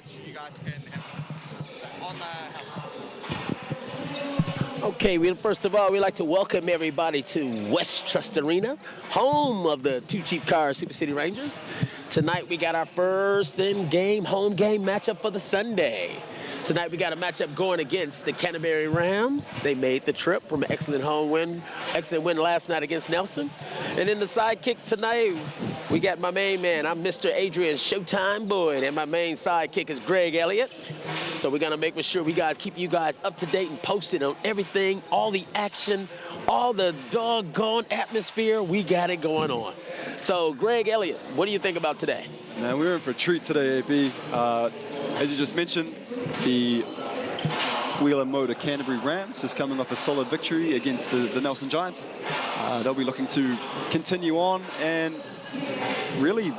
knowledge you guys can have on the house? Okay, first of all, we'd like to welcome everybody to West Trust Arena, home of the Two Cheap Cars Super City Rangers. Tonight we got our first home game matchup for the Sunday. Tonight we got a matchup going against the Canterbury Rams. They made the trip from an excellent win last night against Nelson. And in the sidekick tonight, we got my main man. I'm Mr. Adrian Showtime Boyd, and my main sidekick is Greg Elliott. So we're gonna make sure we keep you guys up to date and posted on everything, all the action, all the doggone atmosphere. We got it going on. So Greg Elliott, what do you think about today? Man, we're in for a treat today, AP. As you just mentioned, the Wheeler Motor Canterbury Rams just coming off a solid victory against the Nelson Giants. They'll be looking to continue on and really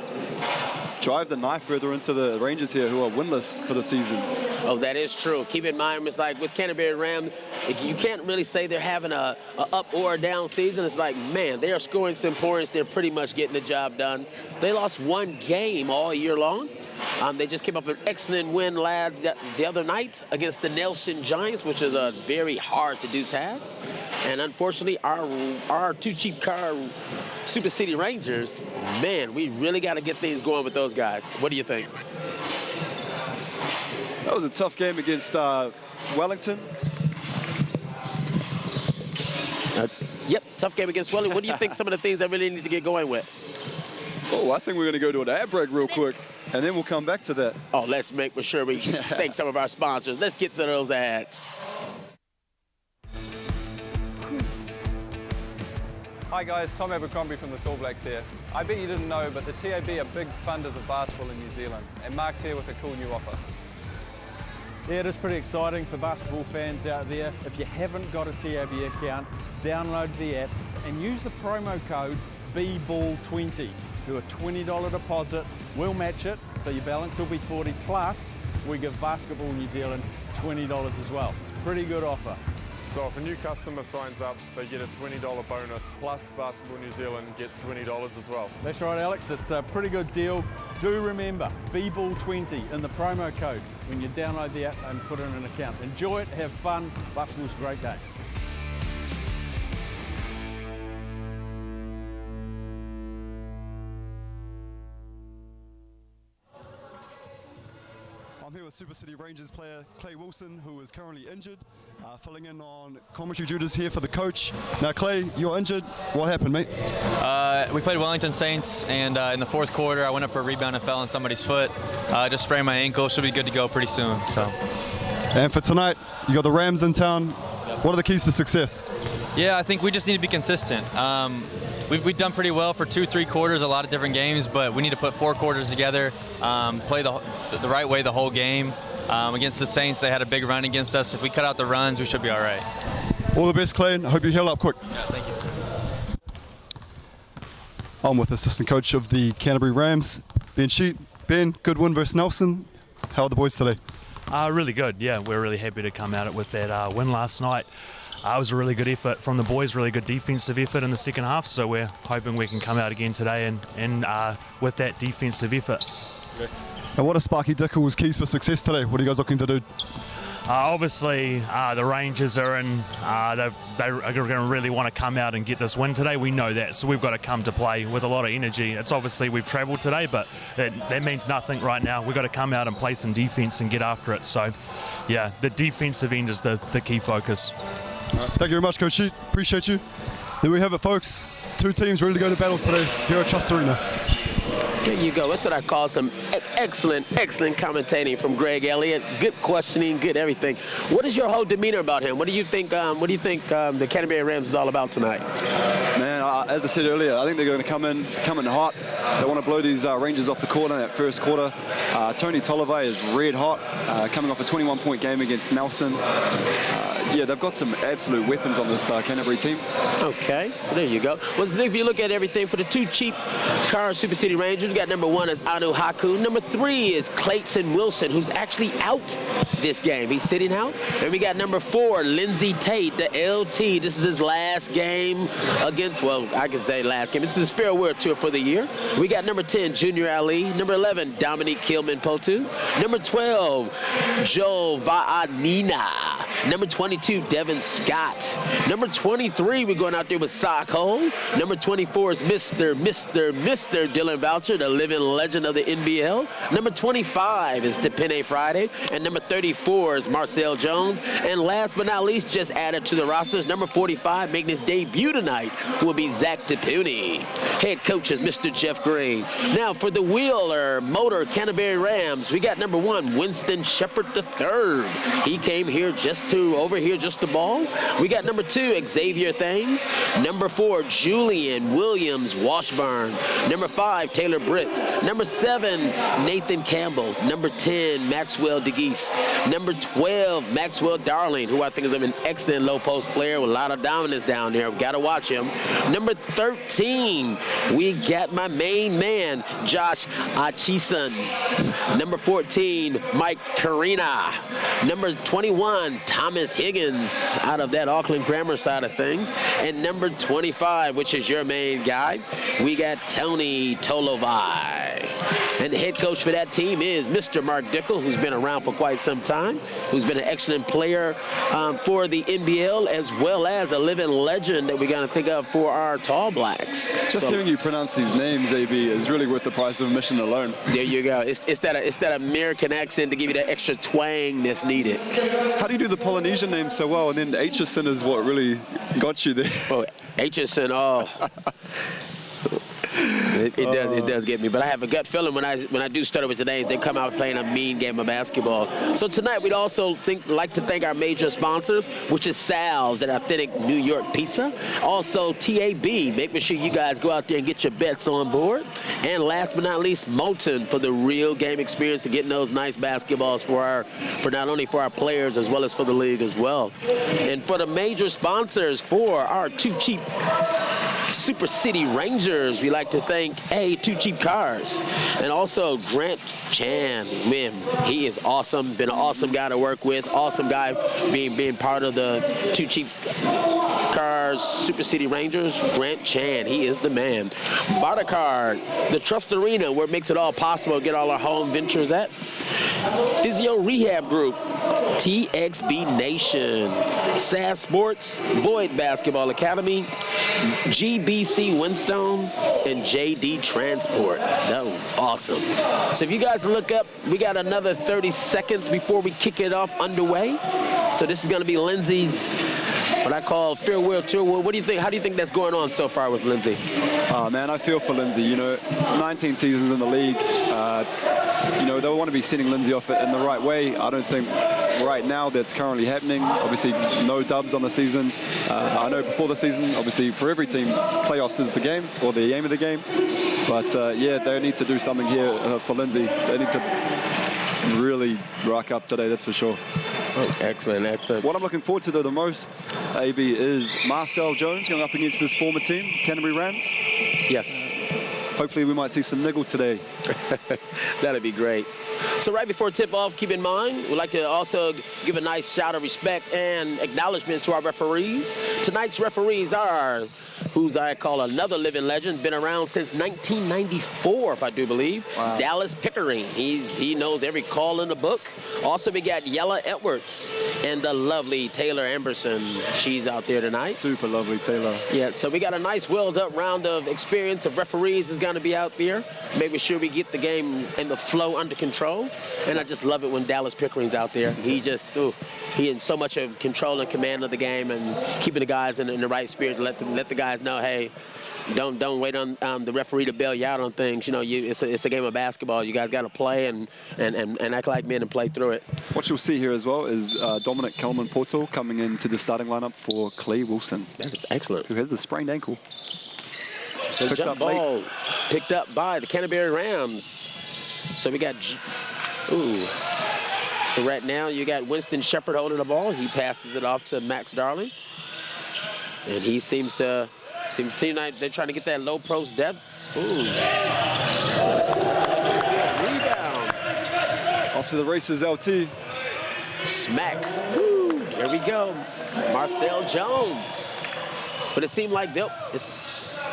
drive the knife further into the Rangers here, who are winless for the season. Oh, that is true. Keep in mind, it's like with Canterbury Rams, you can't really say they're having a up or a down season. It's like, man, they are scoring some points. They're pretty much getting the job done. They lost one game all year long. They just came off an excellent win the other night against the Nelson Giants, which is a very hard-to-do task. And unfortunately, our Two Cheap Car Super City Rangers, man, we really got to get things going with those guys. What do you think? That was a tough game against Wellington. Yep, tough game against Wellington. What do you think some of the things I really need to get going with? Oh, I think we're going to go to an ad break real quick, and then we'll come back to that. Oh, let's make sure we thank some of our sponsors. Let's get to those ads. Hi guys, Tom Abercrombie from the Tall Blacks here. I bet you didn't know, but the TAB are big funders of basketball in New Zealand, and Mark's here with a cool new offer. Yeah, it is pretty exciting for basketball fans out there. If you haven't got a TAB account, download the app and use the promo code BBALL20. Do a $20 deposit, we'll match it, so your balance will be 40 plus we give Basketball New Zealand $20 as well. It's a pretty good offer. So if a new customer signs up, they get a $20 bonus, plus Basketball New Zealand gets $20 as well. That's right, Alex, it's a pretty good deal. Do remember, BBALL20 in the promo code when you download the app and put in an account. Enjoy it, have fun, basketball's a great game. I'm here with Super City Rangers player Clay Wilson, who is currently injured, filling in on commentary duties here for the coach. Now, Clay, you're injured. What happened, mate? We played Wellington Saints, and in the fourth quarter, I went up for a rebound and fell on somebody's foot. Just sprained my ankle. Should be good to go pretty soon. So. And for tonight, you got the Rams in town. What are the keys to success? Yeah, I think we just need to be consistent. We've done pretty well for 2-3 quarters, a lot of different games, but we need to put 4 quarters together, play the right way the whole game. Against the Saints, they had a big run against us. If we cut out the runs, we should be all right. All the best, Clay, and I hope you heal up quick. Yeah, thank you. I'm with assistant coach of the Canterbury Rams, Ben Sheet. Ben, good win versus Nelson. How are the boys today? Really good, yeah. We're really happy to come out with that win last night. It was a really good effort from the boys, really good defensive effort in the second half, so we're hoping we can come out again today and with that defensive effort. Okay. And what are Sparky Dickel's keys for success today? What are you guys looking to do? Obviously, the Rangers are in. They're going to really want to come out and get this win today. We know that, so we've got to come to play with a lot of energy. It's obviously we've travelled today, but that means nothing right now. We've got to come out and play some defence and get after it. So, yeah, the defensive end is the key focus. Thank you very much, Coach Sheet. Appreciate you. There we have it, folks. 2 teams ready to go to battle today here at Trust Arena. There you go. That's what I call some excellent commentating from Greg Elliott. Good questioning, good everything. What is your whole demeanor about him? What do you think? The Canterbury Rams is all about tonight? Man, as I said earlier, I think they're going to come in hot. They want to blow these Rangers off the court in that first quarter. Tony Tolliver is red hot, coming off a 21-point game against Nelson. Yeah, they've got some absolute weapons on this Canterbury team. Okay, there you go. Well, if you look at everything for the Two Cheap Car Super City Rangers, we got number 1 is Anu Haku. Number 3 is Clayton Wilson, who's actually out this game. He's sitting out. And we got number 4, Lindsey Tate, the LT. This is his last game against, well, I can say last game. This is his farewell tour for the year. We got number 10, Junior Ali. Number 11, Dominique Kilman-Potu. Number 12, Joe Va'anina. Number 22, Devin Scott. Number 23, we're going out there with Sock Hole. Number 24 is Mr. Dylan Voucher, the living legend of the NBL. Number 25 is Depene Friday. And number 34 is Marcel Jones. And last but not least, just added to the rosters, number 45, making his debut tonight, will be Zach DePuny. Head coach is Mr. Jeff Green. Now, for the Wheeler Motor Canterbury Rams, we got number 1, Winston Shepard III. He came here just the ball. We got number 2, Xavier Thames. Number 4, Julian Williams Washburn. Number 5, Taylor Britt. Number 7, Nathan Campbell. Number 10, Maxwell DeGeest. Number 12, Maxwell Darling, who I think is an excellent low post player with a lot of dominance down there. We've got to watch him. Number 13, we got my main man, Josh Achison. Number 14, Mike Karina. Number 21, Thomas Higgins, out of that Auckland Grammar side of things. And number 25, which is your main guy, we got Tony Tolovai. And the head coach for that team is Mr. Mark Dickel, who's been around for quite some time, who's been an excellent player for the NBL, as well as a living legend that we're going to think of for our Tall Blacks. Just hearing you pronounce these names, AB, is really worth the price of admission alone. There you go. It's that American accent to give you that extra twang that's needed. How do you do the Polynesian names so well? And then Aitchison is what really got you there. Oh, Aitchison, oh. It does get me, but I have a gut feeling when I do stutter with today, they come out playing a mean game of basketball. So tonight we'd also like to thank our major sponsors, which is Sal's, that authentic New York pizza. Also TAB, making sure you guys go out there and get your bets on board. And last but not least, Molten, for the real game experience and getting those nice basketballs for not only for our players as well as for the league as well. And for the major sponsors for our Too Cheap Super City Rangers, we like to thank Too Cheap Cars, and also Grant Chan. Man, he is awesome. Been an awesome guy to work with. Awesome guy being part of the Too Cheap Cars Super City Rangers. Grant Chan, he is the man. Bartercard, the Trust Arena, where it makes it all possible to get all our home ventures at. Physio Rehab Group, TXB Nation, SAS Sports, Boyd Basketball Academy, GBC Winstone, and JD Transport. That was awesome. So if you guys look up, we got another 30 seconds before we kick it off underway. So this is going to be Lindsay's, what I call farewell tour. What do you think? How do you think that's going on so far with Lindsay? Oh, man, I feel for Lindsay. You know, 19 seasons in the league. You know, they'll want to be sending Lindsay off in the right way. I don't think right now that's currently happening. Obviously, no dubs on the season. I know before the season, obviously, for every team, playoffs is the game, or the aim of the game. But, yeah, they need to do something here for Lindsay. They need to really rock up today, that's for sure. Oh, excellent, excellent. What I'm looking forward to, though, the most, AB, is Marcel Jones going up against his former team, Canterbury Rams. Yes. Hopefully we might see some niggle today. That'd be great. So right before tip-off, keep in mind, we'd like to also give a nice shout of respect and acknowledgments to our referees. Tonight's referees are, who's I call another living legend, been around since 1994, if I do believe. Wow. Dallas Pickering. He knows every call in the book. Also, we got Yella Edwards and the lovely Taylor Amberson. She's out there tonight. Super lovely, Taylor. Yeah, so we got a nice welled-up round of experience of referees is going to be out there, making sure we get the game and the flow under control. And I just love it when Dallas Pickering's out there. He just, he in so much of control and command of the game and keeping the guys in the right spirit to let the guys know, hey, don't wait on the referee to bail you out on things. You know, it's a game of basketball. You guys got to play and act like men and play through it. What you'll see here as well is Dominic Kilman-Potu coming into the starting lineup for Clay Wilson. That is excellent. Who has the sprained ankle. So jump ball picked up by the Canterbury Rams. So we got, So right now you got Winston Shepard holding the ball. He passes it off to Max Darling. And he seems like they're trying to get that low post depth. Rebound. Off to the races, LT. Smack. Woo. There we go. Marcel Jones. But it seemed like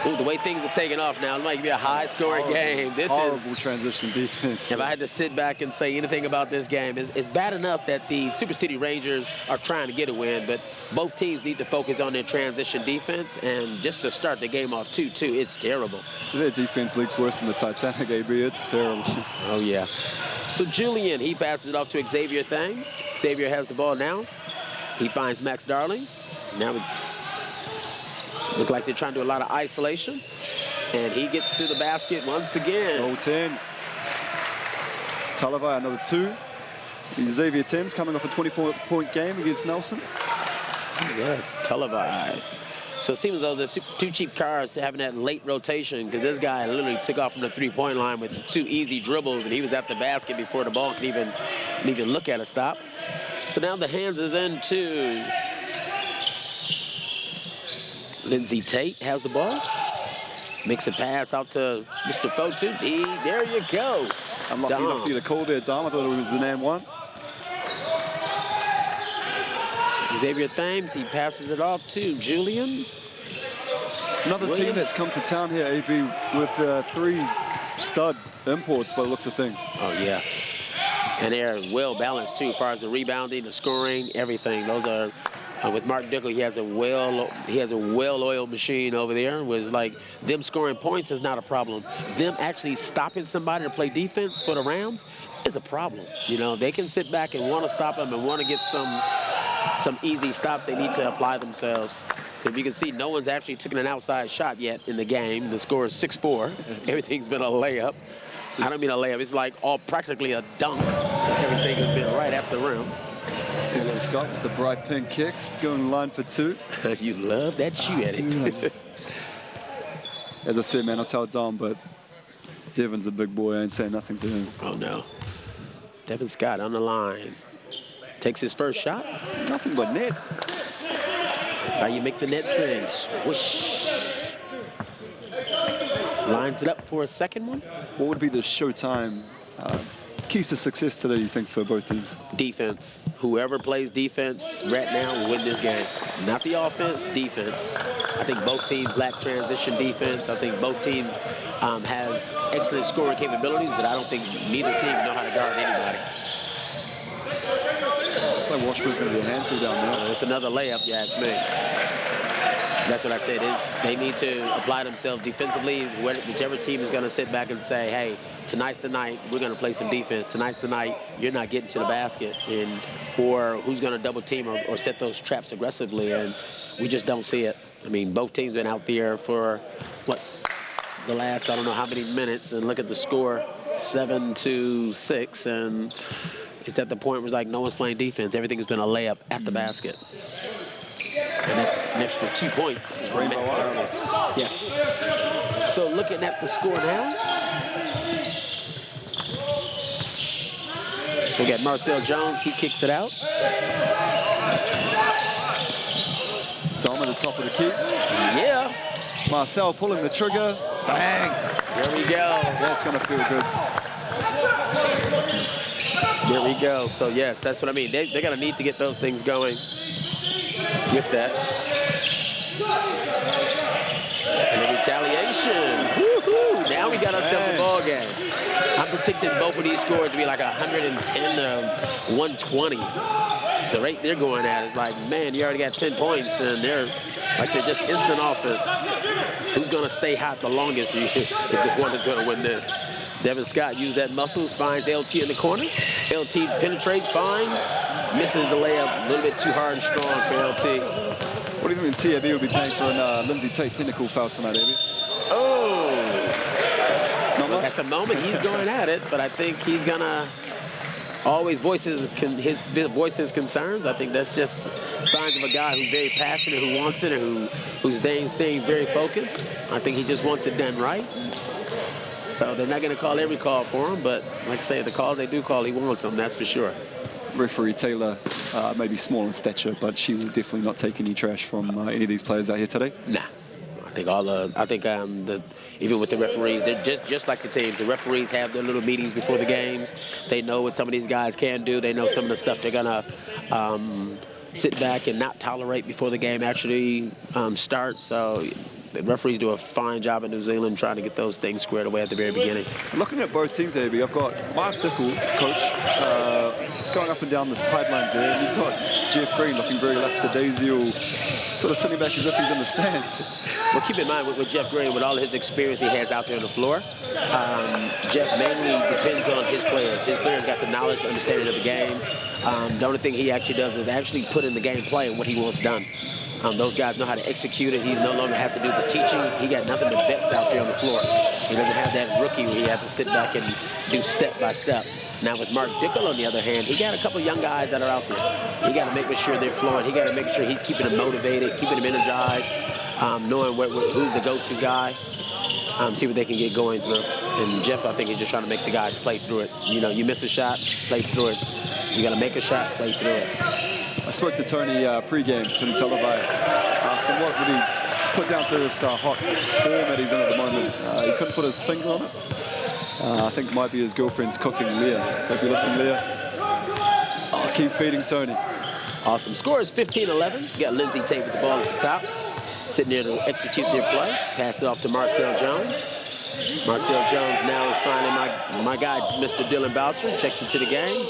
Ooh, the way things are taking off now, it might be a high-scoring game. This Horrible is transition defense. If I had to sit back and say anything about this game, it's bad enough that the Super City Rangers are trying to get a win, but both teams need to focus on their transition defense, and just to start the game off 2-2, it's terrible. Their defense league's worse than the Titanic, AB. It's terrible. Oh, yeah. So Julian, he passes it off to Xavier Thames. Xavier has the ball now. He finds Max Darling. Now we look like they're trying to do a lot of isolation. And he gets to the basket once again. All Thames. Talavai, another 2. Xavier Thames coming off a 24-point game against Nelson. Yes, televised. So it seems as though the two cheap cars having that late rotation, because this guy literally took off from the three-point line with 2 easy dribbles, and he was at the basket before the ball could even look at a stop. So now the hands is into Lindsay Tate has the ball. Makes a pass out to Mr. Fotu. There you go. Unlucky enough to get a call there, Dom. I thought it was an and one. Xavier Thames, he passes it off to Julian. Another Williams. team that's come to town here, AB, with 3 stud imports by the looks of things. Oh, yes. And they're well balanced, too, as far as the rebounding, the scoring, everything. Those are, with Mark Dickel, he has a well-oiled machine over there. Was like, them scoring points is not a problem. Them actually stopping somebody to play defense for the Rams is a problem. You know, they can sit back and want to stop them and want to get some easy stops. They need to apply themselves. If you can see, no one's actually taken an outside shot yet in the game. The score is 6-4. Everything's been a layup. I don't mean a layup. It's like practically a dunk. Everything has been right at the rim. Dylan Scott with the bright pink kicks, going line for 2. You love that shoe edit. As I said, man, I'll tell Dom, but Devon's a big boy. I ain't saying nothing to him. Oh, no. Devin Scott on the line. Takes his first shot. Nothing but net. That's how you make the net sing. Swoosh. Lines it up for a second one. What would be the Showtime keys to success today, you think, for both teams? Defense. Whoever plays defense right now will win this game. Not the offense, defense. I think both teams lack transition defense. I think both teams has excellent scoring capabilities, but I don't think neither team know how to guard anybody. Looks like Washburn's going to be a handful down there. It's another layup, you ask me. That's what I said. They need to apply themselves defensively. Whichever team is going to sit back and say, hey, tonight's the night, we're going to play some defense. Tonight's the night, you're not getting to the basket. Or who's going to double team or set those traps aggressively. And we just don't see it. I mean, both teams been out there for, the last, I don't know how many minutes. And look at the score, 7-6. And it's at the point where it's like no one's playing defense. Everything has been a layup at the basket. And that's an extra 2 points. Yes. So looking at the score now. So we got Marcel Jones, he kicks it out. Tom at the top of the key. Yeah. Marcel pulling the trigger. Bang. There we go. That's going to feel good. There we go. So yes, that's what I mean. They're going to need to get those things going with that. And the retaliation. Woo-hoo. Now we got ourselves a ball game. I'm predicting both of these scores to be like 110 to 120. The rate they're going at is like, man, you already got 10 points, and they're, like I said, just instant offense. Who's going to stay hot the longest is the one that's going to win this. Devin Scott used that muscles, finds LT in the corner. LT penetrates, fine. Misses the layup, a little bit too hard and strong for LT. What do you think the TAB will be playing for a Lindsay Tate technical foul tonight, Abby? Oh. Not much? At the moment, he's going at it, but I think he's going to always voice his concerns. I think that's just signs of a guy who's very passionate, who wants it, and who's staying very focused. I think he just wants it done right. So they're not going to call every call for him, but like I say, the calls they do call, he wants them, that's for sure. Referee Taylor may be small in stature, but she will definitely not take any trash from any of these players out here today. Nah. I think even with the referees, they're just like the teams. The referees have their little meetings before the games. They know what some of these guys can do. They know some of the stuff they're gonna sit back and not tolerate before the game actually starts. So The referees do a fine job in New Zealand trying to get those things squared away at the very beginning. Looking at both teams, AB, I've got Mark Dickel, coach, going up and down the sidelines there. And you've got Jeff Green looking very lackadaisical, sort of sitting back as if he's in the stands. Well, keep in mind with Jeff Green, with all of his experience he has out there on the floor, Jeff mainly depends on his players. His players got the knowledge, understanding of the game. The only thing he actually does is actually put in the game play and what he wants done. Those guys know how to execute it. He no longer has to do the teaching. He got nothing but vets out there on the floor. He doesn't have that rookie where he has to sit back and do step by step. Now with Mark Dickel, on the other hand, he got a couple young guys that are out there. He got to make sure they're flowing. He got to make sure he's keeping them motivated, keeping them energized, knowing who's the go-to guy, see what they can get going through. And Jeff, I think he's just trying to make the guys play through it. You know, you miss a shot, play through it. You got to make a shot, play through it. I spoke to Tony pre-game, Tony Talavai. Asked him what would he put down to this hot form that he's in at the moment. He couldn't put his finger on it. I think it might be his girlfriend's cooking, Leah. So if you're listening, Leah, keep feeding Tony. Awesome. Score is 15-11. You got Lindsay Tate with the ball at the top, sitting there to execute their play. Pass it off to Marcel Jones. Marcel Jones now is finding my guy, Mr. Dylan Boucher, checked into the game.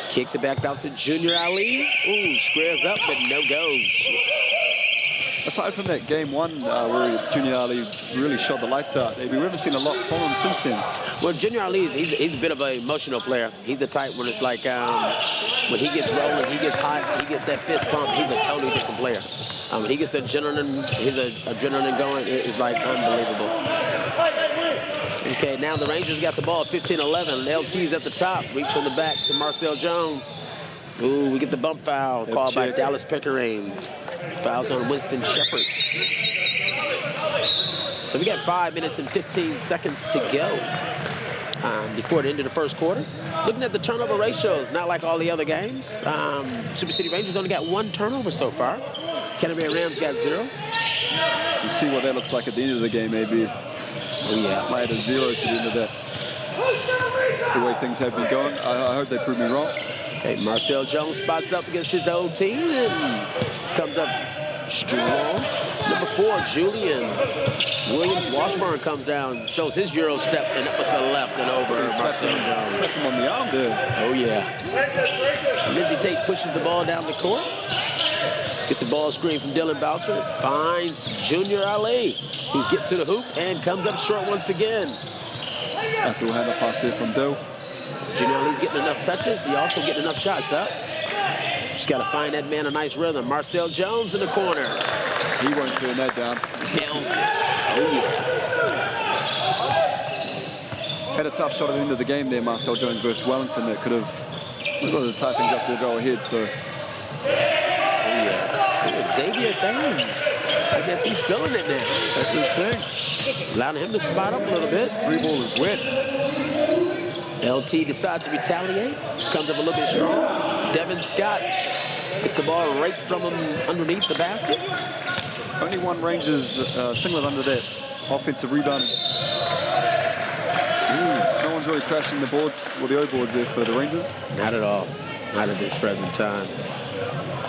Kicks it back out to Junior Ali. Ooh, squares up, but no goes. Aside from that game one where Junior Ali really shot the lights out, we haven't seen a lot from him since then. Well, Junior Ali, he's a bit of an emotional player. He's the type when it's like when he gets rolling, he gets hot, he gets that fist pump, he's a totally different player. When he gets the adrenaline, his adrenaline going, it's like unbelievable. Okay, now the Rangers got the ball, 15-11. LT's at the top, reach on the back to Marcel Jones. Ooh, we get the bump foul called by Dallas Pickering. Fouls on Winston Shepard. So we got 5 minutes and 15 seconds to go before the end of the first quarter. Looking at the turnover ratios, not like all the other games. Super City Rangers only got 1 turnover so far. Canterbury Rams got 0. We'll see what that looks like at the end of the game, maybe. Oh, yeah. Might add a 0 to the end of that. The way things have been going. I hope they prove me wrong. Okay, Marcel Jones spots up against his old team and comes up strong. Number 4, Julian Williams Washburn comes down, shows his Euro step and up with the left and over Marcel Jones. Slapped him on the arm there. Oh, yeah. Lindsay Tate pushes the ball down the court. Gets the ball screen from Dylan Boucher. Finds Junior Ali, who's getting to the hoop and comes up short once again. Nice little hand up pass there from Dill. Junior Ali's getting enough touches. He also getting enough shots up. Just got to find that man a nice rhythm. Marcel Jones in the corner. He won't turn that down. Nails it. Oh, yeah. Had a tough shot at the end of the game there, Marcel Jones versus Wellington. That could have, was one of the tie things up will go ahead. So. Oh, yeah. Xavier Thames. I guess he's feeling it now. That's his thing. Allowing him to spot up a little bit. 3 ball is wet. LT decides to retaliate. Comes up a little bit strong. Devin Scott gets the ball right from him underneath the basket. Only 1 Rangers singlet under that offensive rebound. No one's really crashing the boards or the O boards there for the Rangers. Not at all. Not at this present time.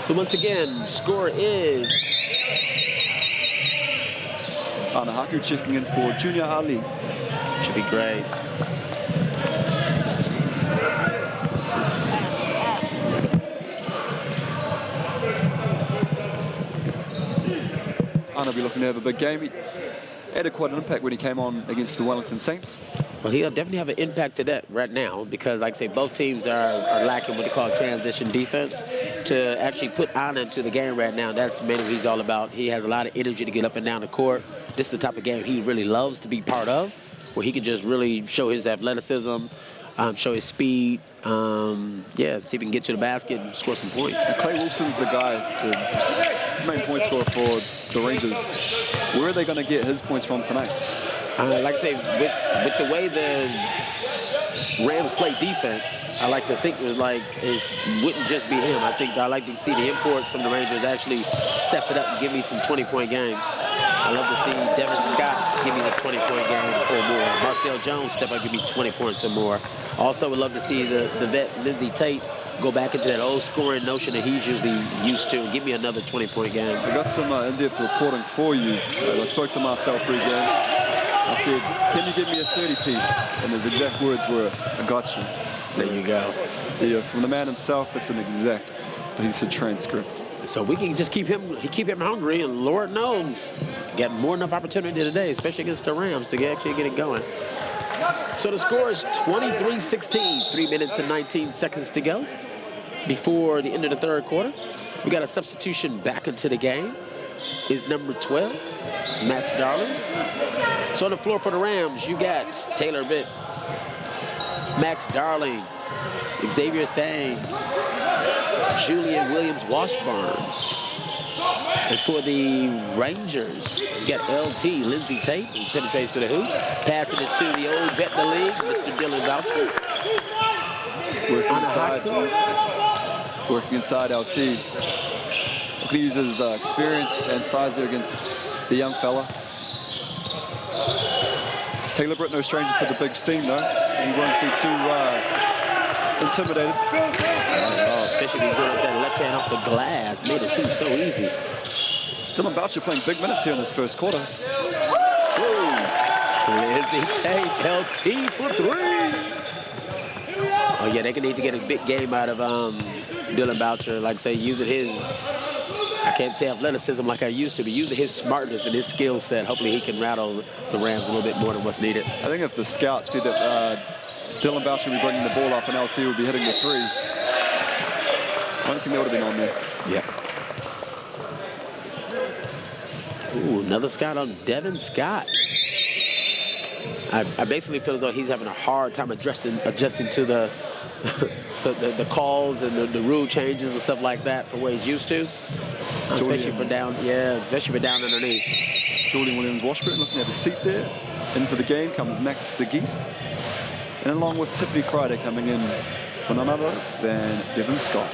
So once again, score is... Anahaku checking in for Junior Ali. Should be great. Ana will be looking to have a big game. He had quite an impact when he came on against the Wellington Saints. Well, he'll definitely have an impact to that right now because, like I say, both teams are lacking what they call transition defense. To actually put Ana into the game right now, that's mainly what he's all about. He has a lot of energy to get up and down the court. This is the type of game he really loves to be part of, where he can just really show his athleticism, show his speed, yeah, see if he can get to the basket and score some points. Clay Wilson's the guy, the main point scorer for the Rangers. Where are they going to get his points from tonight? Like I say, with the way the Rams play defense, I like to think it wouldn't just be him. I think I like to see the imports from the Rangers actually step it up and give me some 20-point games. I love to see Devin Scott give me a 20-point game or more. Marcel Jones step up and give me 20 points or more. Also would love to see the vet Lindsay Tate go back into that old scoring notion that he's usually used to and give me another 20-point game. We got some in-depth reporting for you. I spoke to Marcel pre-game. I said, can you give me a 30-piece? And his exact words were, I got you. So, there you go. Yeah, from the man himself, it's an exact piece of transcript. So we can just keep him hungry, and Lord knows, get more than enough opportunity today, especially against the Rams, to actually get it going. So the score is 23-16, 3 minutes and 19 seconds to go before the end of the third quarter. We got a substitution back into the game. Is number 12, Max Darling. So on the floor for the Rams, you got Taylor Vitz, Max Darling, Xavier Thames, Julian Williams-Washburn. And for the Rangers, you got LT, Lindsey Tate, who penetrates to the hoop. Passing it to the old vet in the league, Mr. Dylan Boucher. Working inside LT. Looking to use his experience and size there against the young fella. Taylor Britt, no stranger to the big scene, though. He won't be too intimidated. Oh, especially if he's going up that left hand off the glass. Made it seem so easy. Dylan Boucher playing big minutes here in this first quarter. Lindsey Tate, LT for 3. Oh, yeah, they can need to get a big game out of Dylan Boucher. Like I say, using his, I can't say athleticism like I used to, but using his smartness and his skill set. Hopefully he can rattle the Rams a little bit more than what's needed. I think if the scouts see that Dylan Boucher would be bringing the ball up and LT would be hitting the 3, I don't think they would have been on there. Yeah. Ooh, another scout on Devin Scott. I basically feel as though he's having a hard time adjusting to the the calls and the rule changes and stuff like that for what he's used to. Especially for down, especially for down underneath. Julian Williams-Washburn looking at the seat there. Into the game comes Max de Geest. And along with Tiffany Friday coming in for none other than Devin Scott.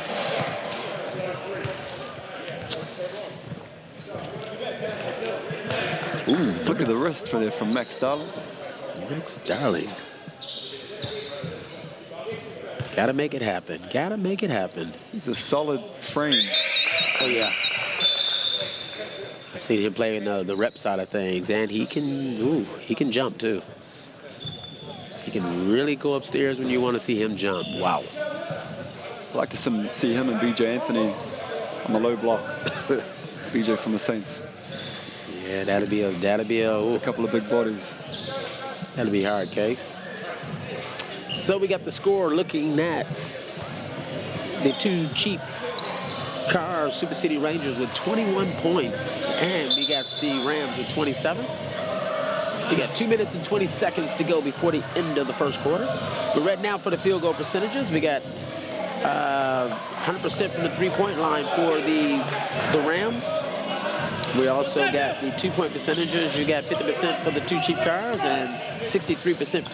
Ooh, flick of the wrist for there from Max Darling. Max Darling. Gotta make it happen. Gotta make it happen. He's a solid frame. Oh, yeah. I've seen him play in the rep side of things, and he can jump, too. He can really go upstairs when you want to see him jump. Wow. I'd like to see him and BJ Anthony on the low block. BJ from the Saints. Yeah, that'd be a There's a couple of big bodies. That'll be a hard case. So we got the score looking at the two cheap car Super City Rangers with 21 points, and we got the Rams with 27. We got 2 minutes and 20 seconds to go before the end of the first quarter. But right now for the field goal percentages, we got 100% from the three-point line for the Rams. We also got the 2-point percentages. You got 50% for the two cheap cars and 63%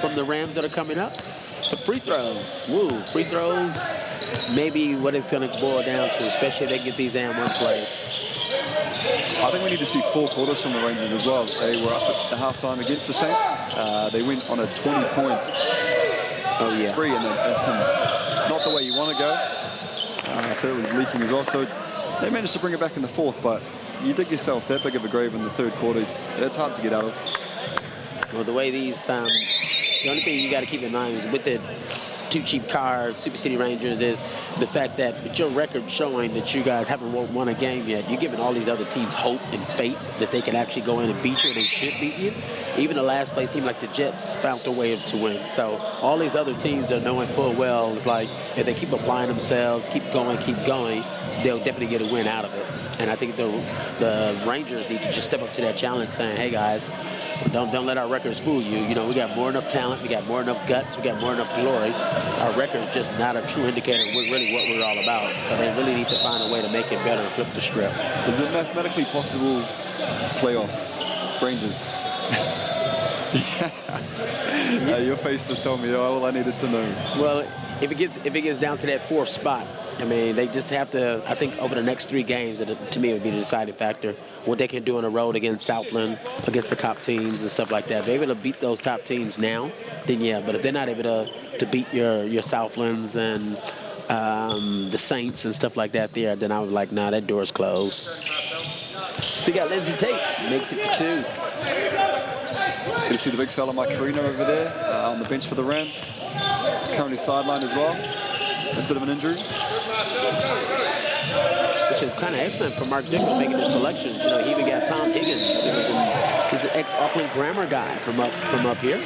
from the Rams that are coming up. The free throws, free throws, maybe what it's going to boil down to, especially if they get these and one plays. I think we need to see 4 quarters from the Rangers as well. They were up at the halftime against the Saints. They went on a 20-point spree, and not the way you want to go. So it was leaking as well. So they managed to bring it back in the fourth, but you dig yourself that big of a grave in the third quarter. That's hard to get out of. Well, the way these, the only thing you got to keep in mind is with the two cheap cars, Super City Rangers, is the fact that with your record showing that you guys haven't won a game yet, you're giving all these other teams hope and faith that they can actually go in and beat you, and they should beat you. Even the last place team like the Jets found a way to win. So all these other teams are knowing full well, it's like if they keep applying themselves, keep going, they'll definitely get a win out of it. And I think the Rangers need to just step up to that challenge, saying, hey guys, don't let our records fool you. You know, we got more enough talent, we got more enough guts, we got more enough glory. Our record's just not a true indicator of really what we're all about. So they really need to find a way to make it better and flip the script. Is it mathematically possible playoffs, Rangers? Your face just told me all I needed to know. Well, if it gets down to that fourth spot, I mean, they just have to, I think over the next 3 games, to me, it would be the deciding factor. What they can do on the road against Southland, against the top teams and stuff like that. If they're able to beat those top teams now, then yeah. But if they're not able to beat your Southlands and the Saints and stuff like that there, then I was like, nah, that door's closed. So you got Lindsey Tate, makes it for 2. Good to see the big fella Mike Carino over there on the bench for the Rams. Currently sidelined as well. A bit of an injury. Which is kind of excellent for Mark Dickel making the selections. You know, he even got Tom Higgins. He's an ex-Auckland Grammar guy from up here.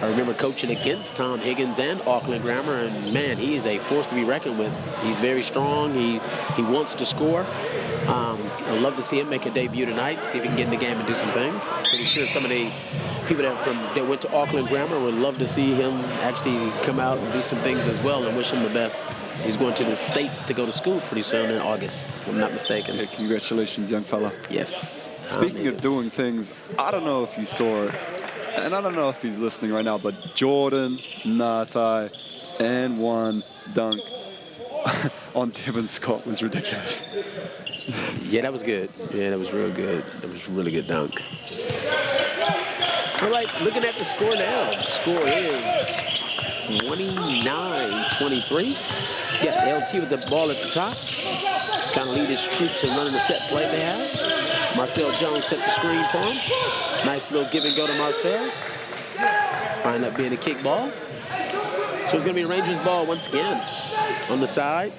I remember coaching against Tom Higgins and Auckland Grammar, and man, he is a force to be reckoned with. He's very strong. He wants to score. I'd love to see him make a debut tonight, see if he can get in the game and do some things. Pretty sure some of the people that went to Auckland Grammar would love to see him actually come out and do some things as well, and wish him the best. He's going to the States to go to school pretty soon in August, if I'm not mistaken. Hey, congratulations, young fella. Yes. Speaking of doing things, I don't know if you saw it, and I don't know if he's listening right now, but Jordan Ngatai and one dunk on Devin Scott was ridiculous. Yeah, that was good. Yeah, that was real good. That was a really good dunk. All right, looking at the score now. The score is 29-23. Yeah, LT with the ball at the top. Trying to lead his troops and running the set play they have. Marcel Jones sets the screen for him. Nice little give and go to Marcel. Wind up being a kick ball. So it's going to be a Rangers ball once again on the side.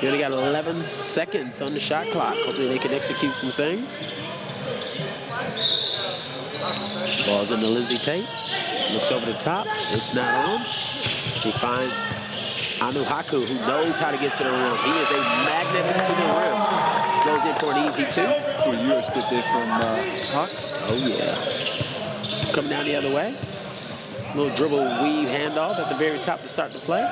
You only got 11 seconds on the shot clock. Hopefully they can execute some things. Ball's into Lindsey Tate. Looks over the top. It's not on. He finds Anu Haku, who knows how to get to the rim. He is a magnet to the rim. Goes in for an easy 2. So a Euro step there from Hawks. Oh, yeah. So coming down the other way. Little dribble weave handoff at the very top to start the play.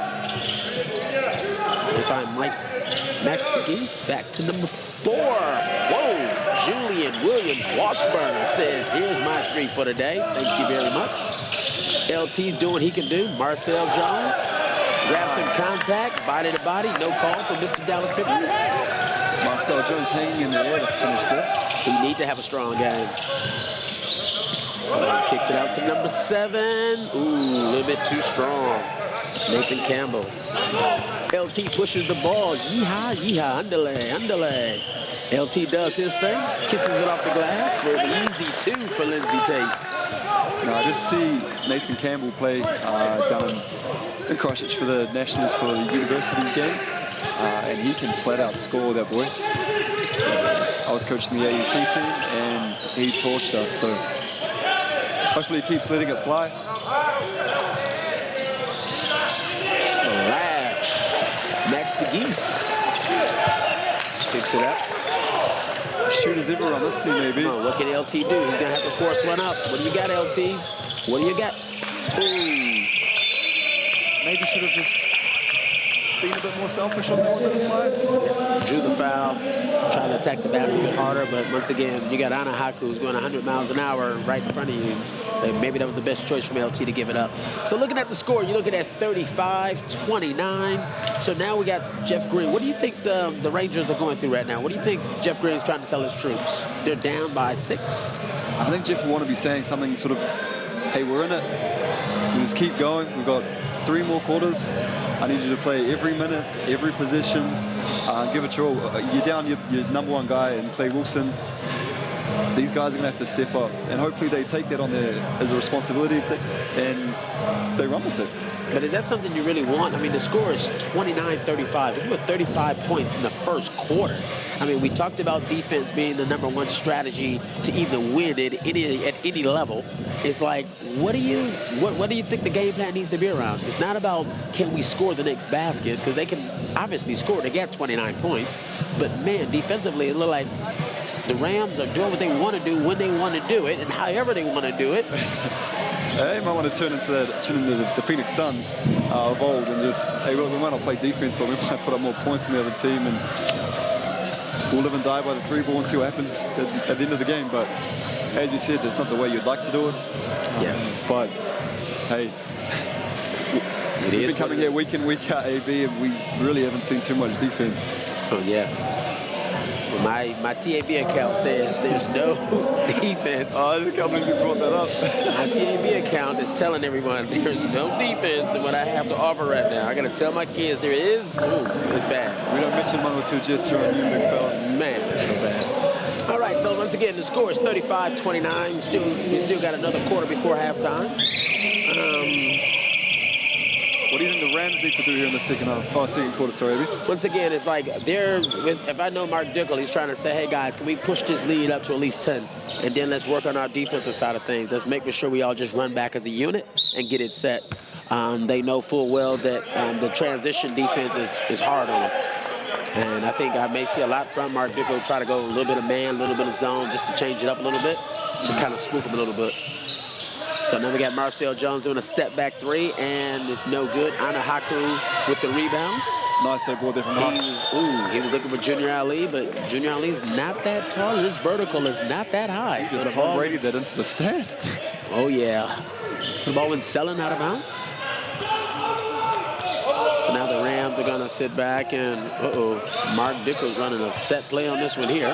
We find Max DeGeese back to number 4. Whoa, Julian Williams Washburn says, here's my 3 for the day. Thank you very much. LT doing what he can do. Marcel Jones grabs some contact, body to body. No call for Mr. Dallas Pippen. Marcel Jones hanging in the air to finish that. We need to have a strong game. Kicks it out to number 7. Ooh, a little bit too strong. Nathan Campbell. LT pushes the ball. Yeehaw, yeehaw, underlay. LT does his thing, kisses it off the glass for an easy 2 for Lindsey Tate. Now, I did see Nathan Campbell play down in Christchurch for the Nationals for the Universities games, and he can flat out score, that boy. I was coaching the AUT team, and he torched us, so hopefully he keeps letting it fly. Splash. Max DeGeese picks it up. Shooters everywhere on this team, maybe. Come on, what can LT do? He's going to have to force one up. What do you got, LT? What do you got? Ooh. Maybe should have just been a bit more selfish on that one, didn't fly. Drew the foul, trying to attack the basket a bit harder, but once again, you got Ana Haku who's going 100 miles an hour right in front of you. And maybe that was the best choice from LT to give it up. So looking at the score, you're looking at 35-29. So now we got Jeff Green. What do you think the Rangers are going through right now? What do you think Jeff Green is trying to tell his troops? They're down by 6. I think Jeff will want to be saying something sort of, hey, we're in it. Let's keep going. We've got 3 more quarters. I need you to play every minute, every possession. Give it your all. You're down your number 1 guy in Clay Wilson. These guys are going to have to step up, and hopefully they take that on as a responsibility and they run with it. But is that something you really want? I mean, the score is 29-35. You put 35 points in the first quarter. I mean, we talked about defense being the number 1 strategy to even win at any level. It's like, what do you think the game plan needs to be around? It's not about can we score the next basket, because they can obviously score. They get 29 points. But man, defensively, it looked like the Rams are doing what they want to do when they want to do it and however they want to do it. They might want to turn into the Phoenix Suns of old and just, hey, we might not play defense, but we might put up more points than the other team, and we'll live and die by the 3 ball and see what happens at the end of the game. But as you said, that's not the way you'd like to do it. Yes. But hey, we've been coming here week in, week out, AB, and we really haven't seen too much defense. Oh, yes. My TAB account says there's no defense. I can't believe you brought that up. My TAB account is telling everyone there's no defense in what I have to offer right now. I got to tell my kids there is. Ooh, it's bad. We don't mention 1 or 2 Jets here on you, McFell. Man, it's so bad. All right, so once again, the score is 35-29. We still got another quarter before halftime. What do you think the Rams need to do here in the second half? Oh, second quarter, sorry, Abby. Once again, it's like if I know Mark Dickel, he's trying to say, hey, guys, can we push this lead up to at least 10? And then let's work on our defensive side of things. Let's make sure we all just run back as a unit and get it set. They know full well that the transition defense is hard on them. And I think I may see a lot from Mark Dickel try to go a little bit of man, a little bit of zone, just to change it up a little bit, to kind of spook them a little bit. So now we got Marcel Jones doing a step-back 3, and it's no good. Anahaku with the rebound. Nice ball there from Hawks. He was looking for Junior Ali, but Junior Ali's not that tall, and his vertical is not that high. He just Tom Brady that into the stand. Oh, yeah. So the ball went selling out of bounds. So now the Rams are going to sit back, and Mark Dickel's running a set play on this one here.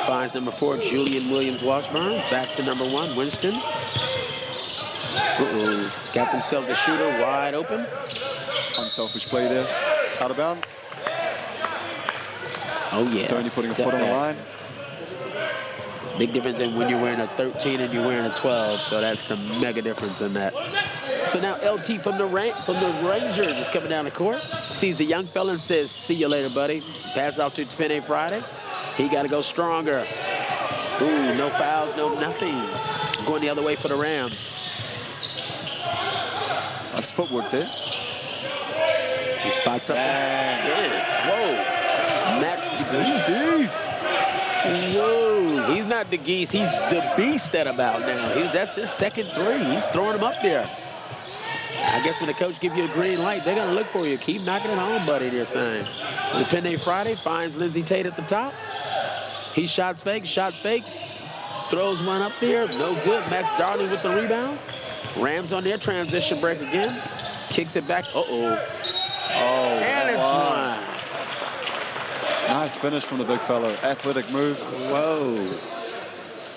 Finds number 4, Julian Williams-Washburn. Back to number 1, Winston. Got themselves a shooter wide open. Unselfish play there. Out of bounds. Oh, yeah. It's only putting a foot on the line. It's a big difference in when you're wearing a 13 and you're wearing a 12, so that's the mega difference in that. So now LT from the Rangers is coming down the court. Sees the young fella and says, see you later, buddy. Pass off to Penny Friday. He got to go stronger. Ooh, no fouls, no nothing. Going the other way for the Rams. Nice footwork there. He spots up. Yeah. Whoa. Max DeGeese. Whoa. He's not DeGeese. He's the beast at about now. That's his second 3. He's throwing them up there. I guess when the coach gives you a green light, they're going to look for you. Keep knocking it home, buddy, they're saying. Depende Friday finds Lindsey Tate at the top. He shot fakes. Throws one up there. No good. Max Darling with the rebound. Rams on their transition break again. Kicks it back. And it's one. Nice finish from the big fellow. Athletic move. Whoa.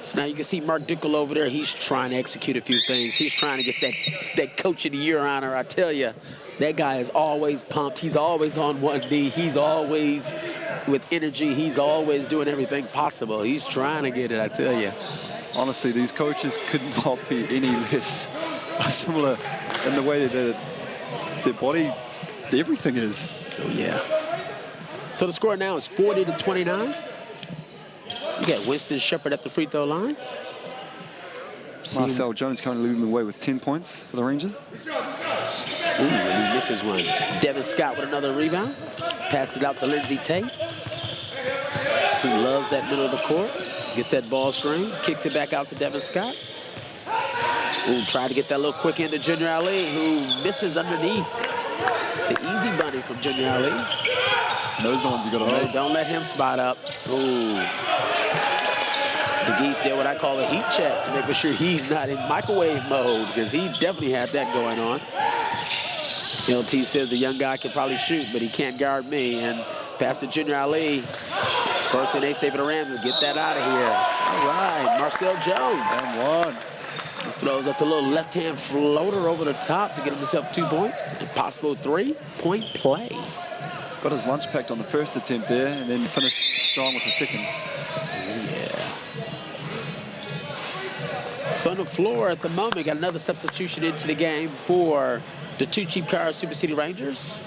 So now you can see Mark Dickel over there. He's trying to execute a few things. He's trying to get that Coach of the Year honor. I tell you, that guy is always pumped. He's always on one knee. He's always with energy. He's always doing everything possible. He's trying to get it, I tell you. Honestly, these coaches could not be any less similar in the way that their body, everything is. Oh, yeah. So the score now is 40-29. You got Winston Shepard at the free throw line. Marcel Jones currently leading the way with 10 points for the Rangers. Ooh, and he misses one. Devin Scott with another rebound. Passed it out to Lindsey Tate, who loves that middle of the court. Gets that ball screen, kicks it back out to Devin Scott. Ooh, tried to get that little quick into Junior Ali, who misses underneath. The easy bunny from Junior Ali. Those are the ones you got to make. Don't let him spot up. Ooh. DeGeese did what I call a heat check to make sure he's not in microwave mode, because he definitely had that going on. LT says the young guy can probably shoot, but he can't guard me. And pass to Junior Ali. First thing they say for the Rams is get that out of here. All right, Marcel Jones. And one. Throws up the little left-hand floater over the top to get himself 2 points. A possible 3-point play. Got his lunch packed on the first attempt there, and then finished strong with the second. Yeah. So on the floor at the moment, got another substitution into the game for the 2 Cheap Cars Super City Rangers.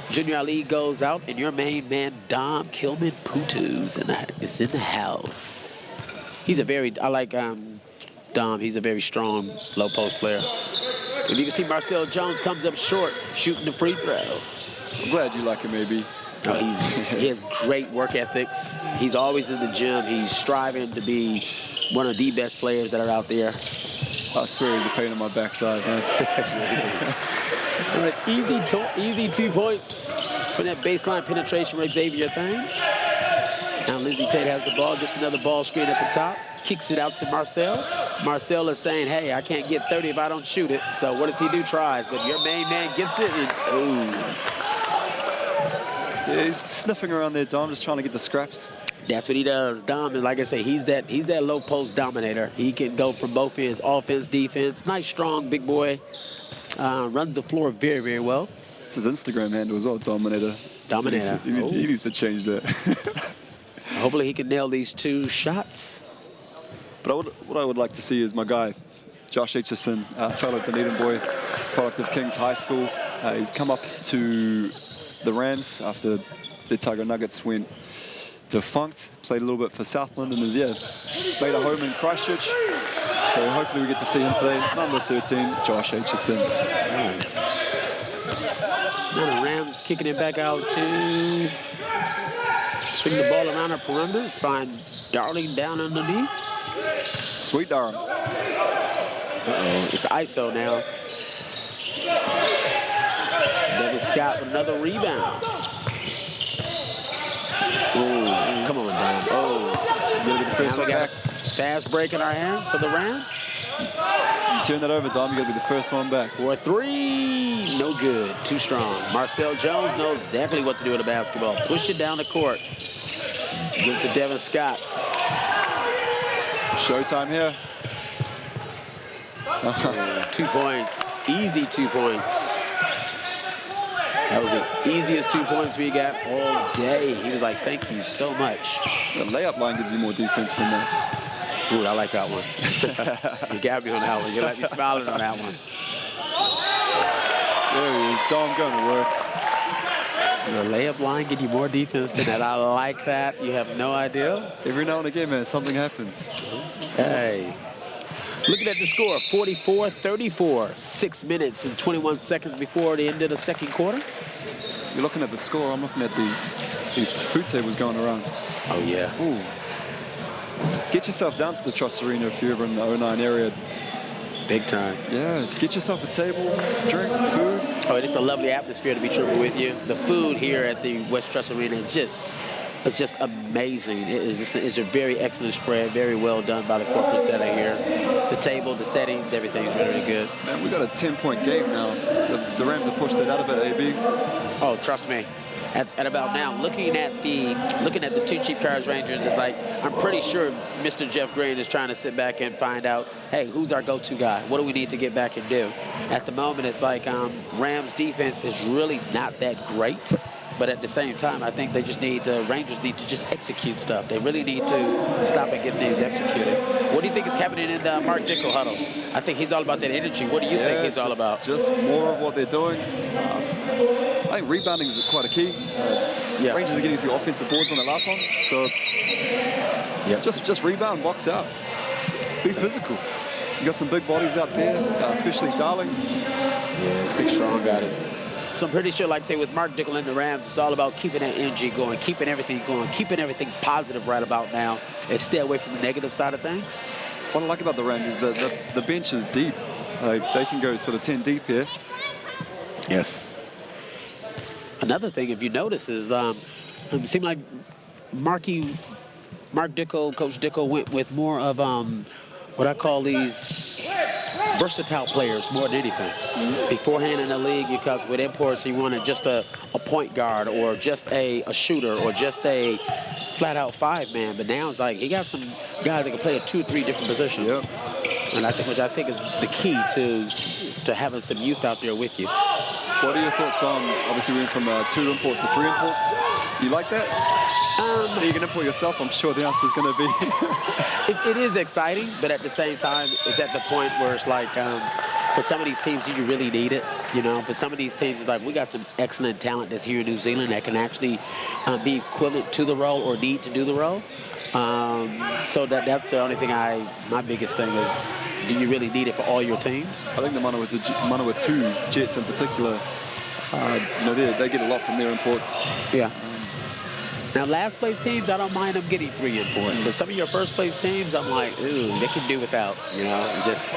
Junior Ali goes out, and your main man, Dom Kilman Putu's is in the house. He's a very, I like Dom. He's a very strong low post player. If you can see Marcel Jones comes up short, shooting the free throw. I'm glad you like him, maybe. Oh, he has great work ethics. He's always in the gym. He's striving to be one of the best players that are out there. I swear he's a pain in my backside, man. Easy 2 points for that baseline penetration for Xavier Thames. Now Lindsey Tate has the ball, gets another ball screen at the top, kicks it out to Marcel. Marcel is saying, hey, I can't get 30 if I don't shoot it. So what does he do? Tries, but your main man gets it, and ooh. Yeah, he's sniffing around there, Dom, just trying to get the scraps. That's what he does. Dom is, like I say, he's that low post dominator. He can go from both ends, offense, defense. Nice, strong, big boy. Runs the floor very, very well. It's his Instagram handle as well, Dominator. Dominator. He needs to change that. Hopefully he can nail these 2 shots. But what I would like to see is my guy, Josh Aitchison, fellow Dunedin boy, product of Kings High School. He's come up to the Rams after the Tiger Nuggets went defunct. Played a little bit for Southland and has made a home in Christchurch. So hopefully we get to see him today. Number 13, Josh Aitchison. So now the Rams kicking it back out to swing the ball around our perimeter. Find Darling down underneath. Sweet Darling. It's ISO now. Devin Scott with another rebound. Oh, come on, Don. Oh, You gotta get the first now one we got back. a fast break in our hands for the Rams. Turn that over, Dom. You gotta be the first one back. For 3, no good, too strong. Marcel Jones knows definitely what to do with a basketball. Push it down the court. Give it to Devin Scott. Showtime here. 2 points, easy 2 points. That was the easiest 2 points we got all day. He was like, thank you so much. The layup line gives you more defense than that. Ooh, I like that one. You got me on that one. You let me smiling on that one. There he is, Dom going to work. The layup line give you more defense than that. I like that. You have no idea. Every now and again, man, something happens. Okay. Looking at the score, 44-34. 6 minutes and 21 seconds before the end of the second quarter. You're looking at the score. I'm looking at these food tables going around. Oh, yeah. Ooh. Get yourself down to the Trust Arena if you're ever in the 09 area. Big time. Yeah, get yourself a table, drink, food. Oh, it's a lovely atmosphere, to be truthful with you. The food here at the West Trust Arena is just amazing. It's a very excellent spread, very well done by the corporates that are here. The table, the settings, everything's really, really good. Man, we got a 10-point game now. The Rams have pushed it out a bit, AB. Oh, trust me. At about now, looking at the 2 Cheap Cars Rangers, it's like, I'm pretty sure Mr. Jeff Green is trying to sit back and find out, hey, who's our go-to guy? What do we need to get back and do? At the moment, it's like Rams defense is really not that great. But at the same time, I think they just Rangers need to just execute stuff. They really need to stop and get things executed. What do you think is happening in the Mark Dickel huddle? I think he's all about that energy. What do you think he's all about? Just more of what they're doing. I think rebounding is quite a key. Rangers are getting a few offensive boards on that last one. So just rebound, box out. Be physical. You got some big bodies out there, especially Darling. Yeah, he's big, strong guys. So I'm pretty sure, like say, with Mark Dickel and the Rams, it's all about keeping that energy going, keeping everything positive right about now, and stay away from the negative side of things. What I like about the Rams is that the bench is deep. Like, they can go sort of 10 deep here. Yes. Another thing, if you notice, is it seemed like Mark Dickel, Coach Dickel, went with more of what I call these versatile players more than anything. Beforehand in the league, because with imports, you wanted just a point guard or just a shooter or just a flat-out 5-man. But now it's like he got some guys that can play at 2 or 3 different positions. Yep. And which I think is the key to having some youth out there with you. What are your thoughts on, obviously we went from 2 imports to 3 imports. You like that? You can import yourself, I'm sure the answer is going to be. It is exciting, but at the same time, it's at the point where it's like, for some of these teams, do you really need it? You know, for some of these teams, it's like, we got some excellent talent that's here in New Zealand that can actually be equivalent to the role or need to do the role. So that's the only thing my biggest thing is, do you really need it for all your teams? I think the Manawa 2 Jets in particular, they get a lot from their imports. Yeah. Now, last place teams, I don't mind them getting 3 imports. But some of your first place teams, I'm like, ooh, they can do without. You know, just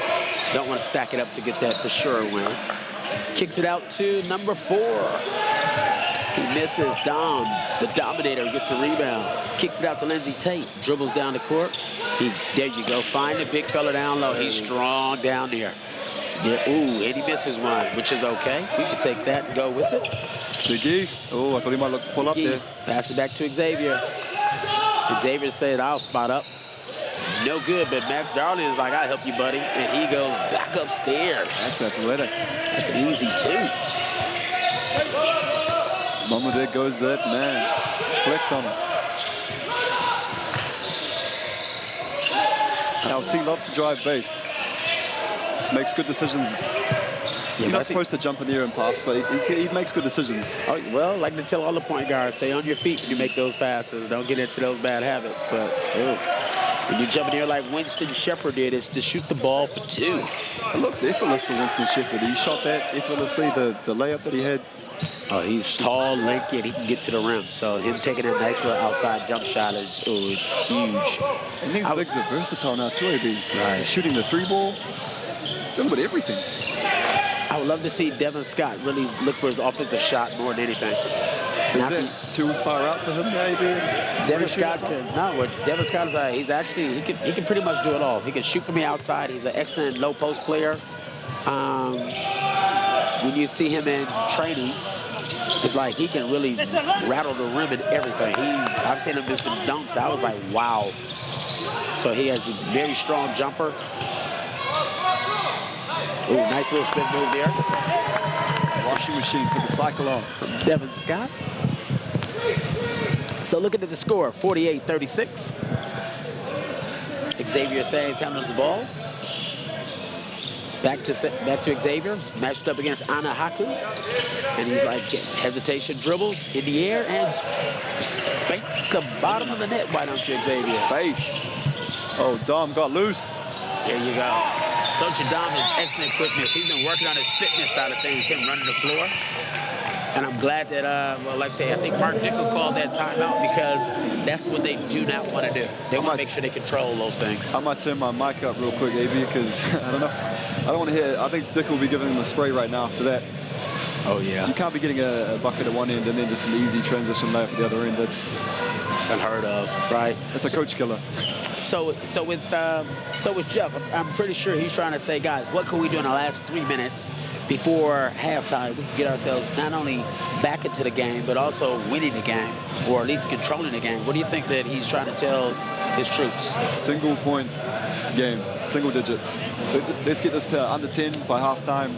don't want to stack it up to get that for sure win. Kicks it out to number 4. He misses. Dom, the Dominator, gets the rebound. Kicks it out to Lindsey Tate. Dribbles down the court. There you go. Find the big fella down low. He's strong down there. Yeah, ooh, and he misses one, which is okay. We can take that and go with it. Big East. Oh, I thought he might look to pull up there. Pass it back to Xavier. Xavier said, I'll spot up. No good, but Max Darling is like, I'll help you, buddy. And he goes back upstairs. That's athletic. That's easy, too. Mama, there goes that man. Flex on him. LT loves to drive base. Makes good decisions. You're not supposed to jump in the air and pass, but he makes good decisions. Oh, well, like to tell all the point guards, stay on your feet when you make those passes. Don't get into those bad habits. But when you jump in the air like Winston Shepard did, it's to shoot the ball for 2. It looks effortless for Winston Shepard. He shot that effortlessly, the layup that he had. Oh, he's tall, lanky, and he can get to the rim. So him taking a nice little outside jump shot is, it's huge. And these bigs are versatile now too, AB. Right. Shooting the 3-ball, doing with everything. I would love to see Devin Scott really look for his offensive shot more than anything. Is that too far out for him, maybe? Devin Scott Devin Scott is he's actually he can pretty much do it all. He can shoot from the outside. He's an excellent low post player. When you see him in trainings, it's like he can really rattle the rim and everything. I've seen him do some dunks. I was like, wow. So he has a very strong jumper. Ooh, nice little spin move there. Washing machine, put the cycle on. From Devin Scott. So looking at the score, 48-36. Xavier Thames handles the ball. Back to Xavier, matched up against Ana Haku. And he's like, hesitation dribbles in the air and spank the bottom of the net. Why don't you, Xavier? Face. Oh, Dom got loose. There you go. Don't you, Dom has excellent quickness. He's been working on his fitness side of things, him running the floor. And I'm glad that, well, like I say, I think Mark Dickel called that timeout because that's what they do not want to do. They want to make sure they control those things. I might turn my mic up real quick, AB, because I don't know. I don't want to hear. I think Dickel will be giving him a spray right now after that. Oh, yeah. You can't be getting a bucket at one end and then just an easy transition layup at the other end. That's unheard of, right? That's a coach killer. So with Jeff, I'm pretty sure he's trying to say, guys, what can we do in the last 3 minutes before halftime? We can get ourselves not only back into the game, but also winning the game, or at least controlling the game. What do you think that he's trying to tell his troops? Single point game, single digits. Let's get this to under 10 by halftime.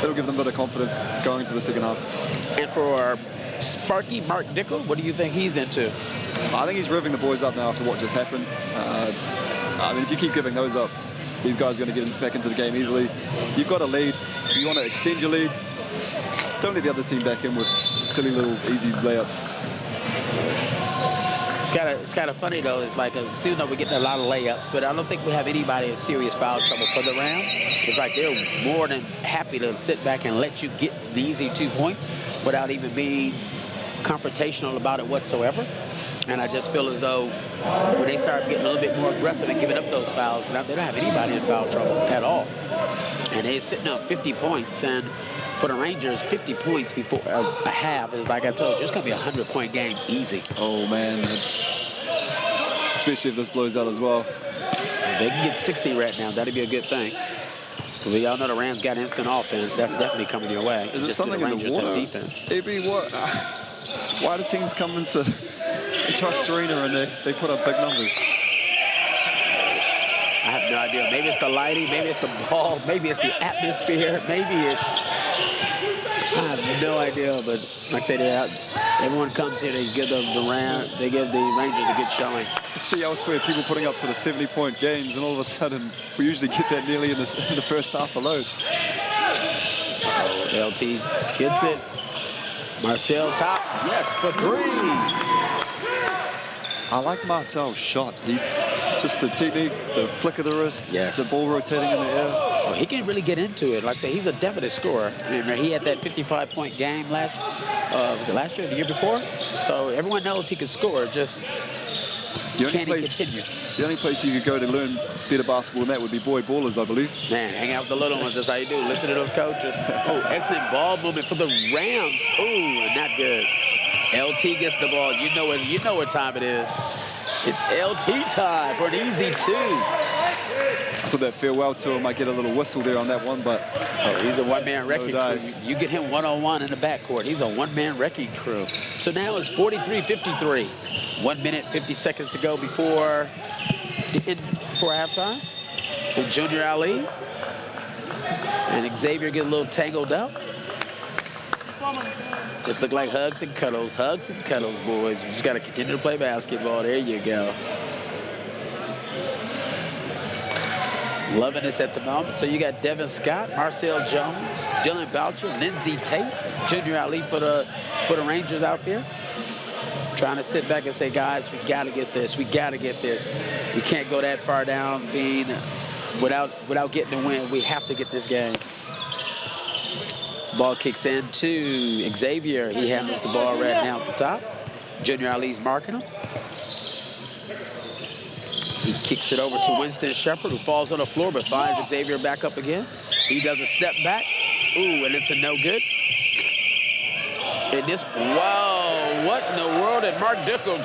It'll give them a bit of confidence going into the second half. And for Sparky Mark Dickel, what do you think he's into? I think he's revving the boys up now after what just happened. I mean, if you keep giving those up, these guys are going to get back into the game easily. You've got a lead. You want to extend your lead. Don't let the other team back in with silly little easy layups. It's kind of funny, though. It's like, even though we're getting a lot of layups, but I don't think we have anybody in serious foul trouble for the Rams. It's like they're more than happy to sit back and let you get the easy 2 points without even being confrontational about it whatsoever. And I just feel as though when they start getting a little bit more aggressive and giving up those fouls, they don't have anybody in foul trouble at all. And they're sitting up 50 points. And for the Rangers, 50 points before a half is, like I told you, it's going to be a 100-point game easy. Oh, man. That's, especially if this blows out as well. If they can get 60 right now, that'd be a good thing. We all know the Rams got instant offense. That's definitely coming your way. Is it just something the in the Rangers water? have defense. AB, why do teams come into Trust Arena and they put up big numbers? I have no idea. Maybe it's the lighting, maybe it's the ball, maybe it's the atmosphere, maybe it's... I have no idea, but like I said, everyone comes here, they give the Rangers a good showing. You see elsewhere people putting up sort of 70-point games, and all of a sudden we usually get that nearly in the first half alone. LT gets it. Marcel top, yes, for 3. I like Marcel's shot. Just the technique, the flick of the wrist, yes. The ball rotating in the air. Oh, he can really get into it. Like I say, he's a definite scorer. Remember, he had that 55-point game last year, the year before? So everyone knows he can score, just can he continue? The only place you could go to learn better basketball than that would be Boy Ballers, I believe. Man, hang out with the little ones. That's how you do. Listen to those coaches. Oh, excellent ball movement for the Rams. Ooh, not good. LT gets the ball. You know what time it is. It's LT time for an easy 2. I for that farewell tour. Might get a little whistle there on that one, but He's a one-man wrecking crew. dice. You get him one-on-one in the backcourt. He's a one-man wrecking crew. So now it's 43-53. 1 minute, 50 seconds to go before halftime. And Junior Ali and Xavier get a little tangled up. Just look like hugs and cuddles, boys. We just got to continue to play basketball. There you go. Loving this at the moment. So you got Devin Scott, Marcel Jones, Dylan Boucher, Lindsey Tate, Junior Ali for the Rangers out there. Trying to sit back and say, guys, we got to get this. We got to get this. We can't go that far down being without getting the win. We have to get this game. Ball kicks in to Xavier. He handles the ball right now at the top. Junior Ali's marking him. He kicks it over to Winston Shepard, who falls on the floor but finds Xavier back up again. He does a step back. Ooh, and it's a no good. And this, wow, what in the world did Mark Dickel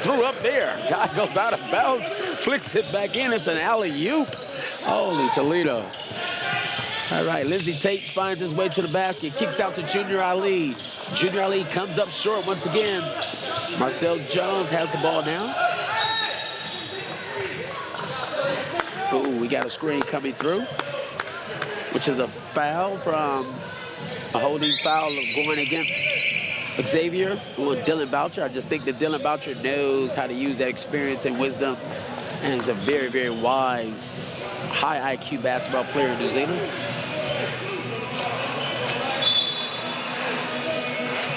threw up there? Guy goes out of bounds, flicks it back in. It's an alley-oop. Holy Toledo. All right, Lindsey Tate finds his way to the basket, kicks out to Junior Ali. Junior Ali comes up short once again. Marcel Jones has the ball now. Ooh, we got a screen coming through, which is a foul from a holding foul of going against Xavier on Dylan Boucher. I just think that Dylan Boucher knows how to use that experience and wisdom, and he's a very, very wise, high IQ basketball player in New Zealand.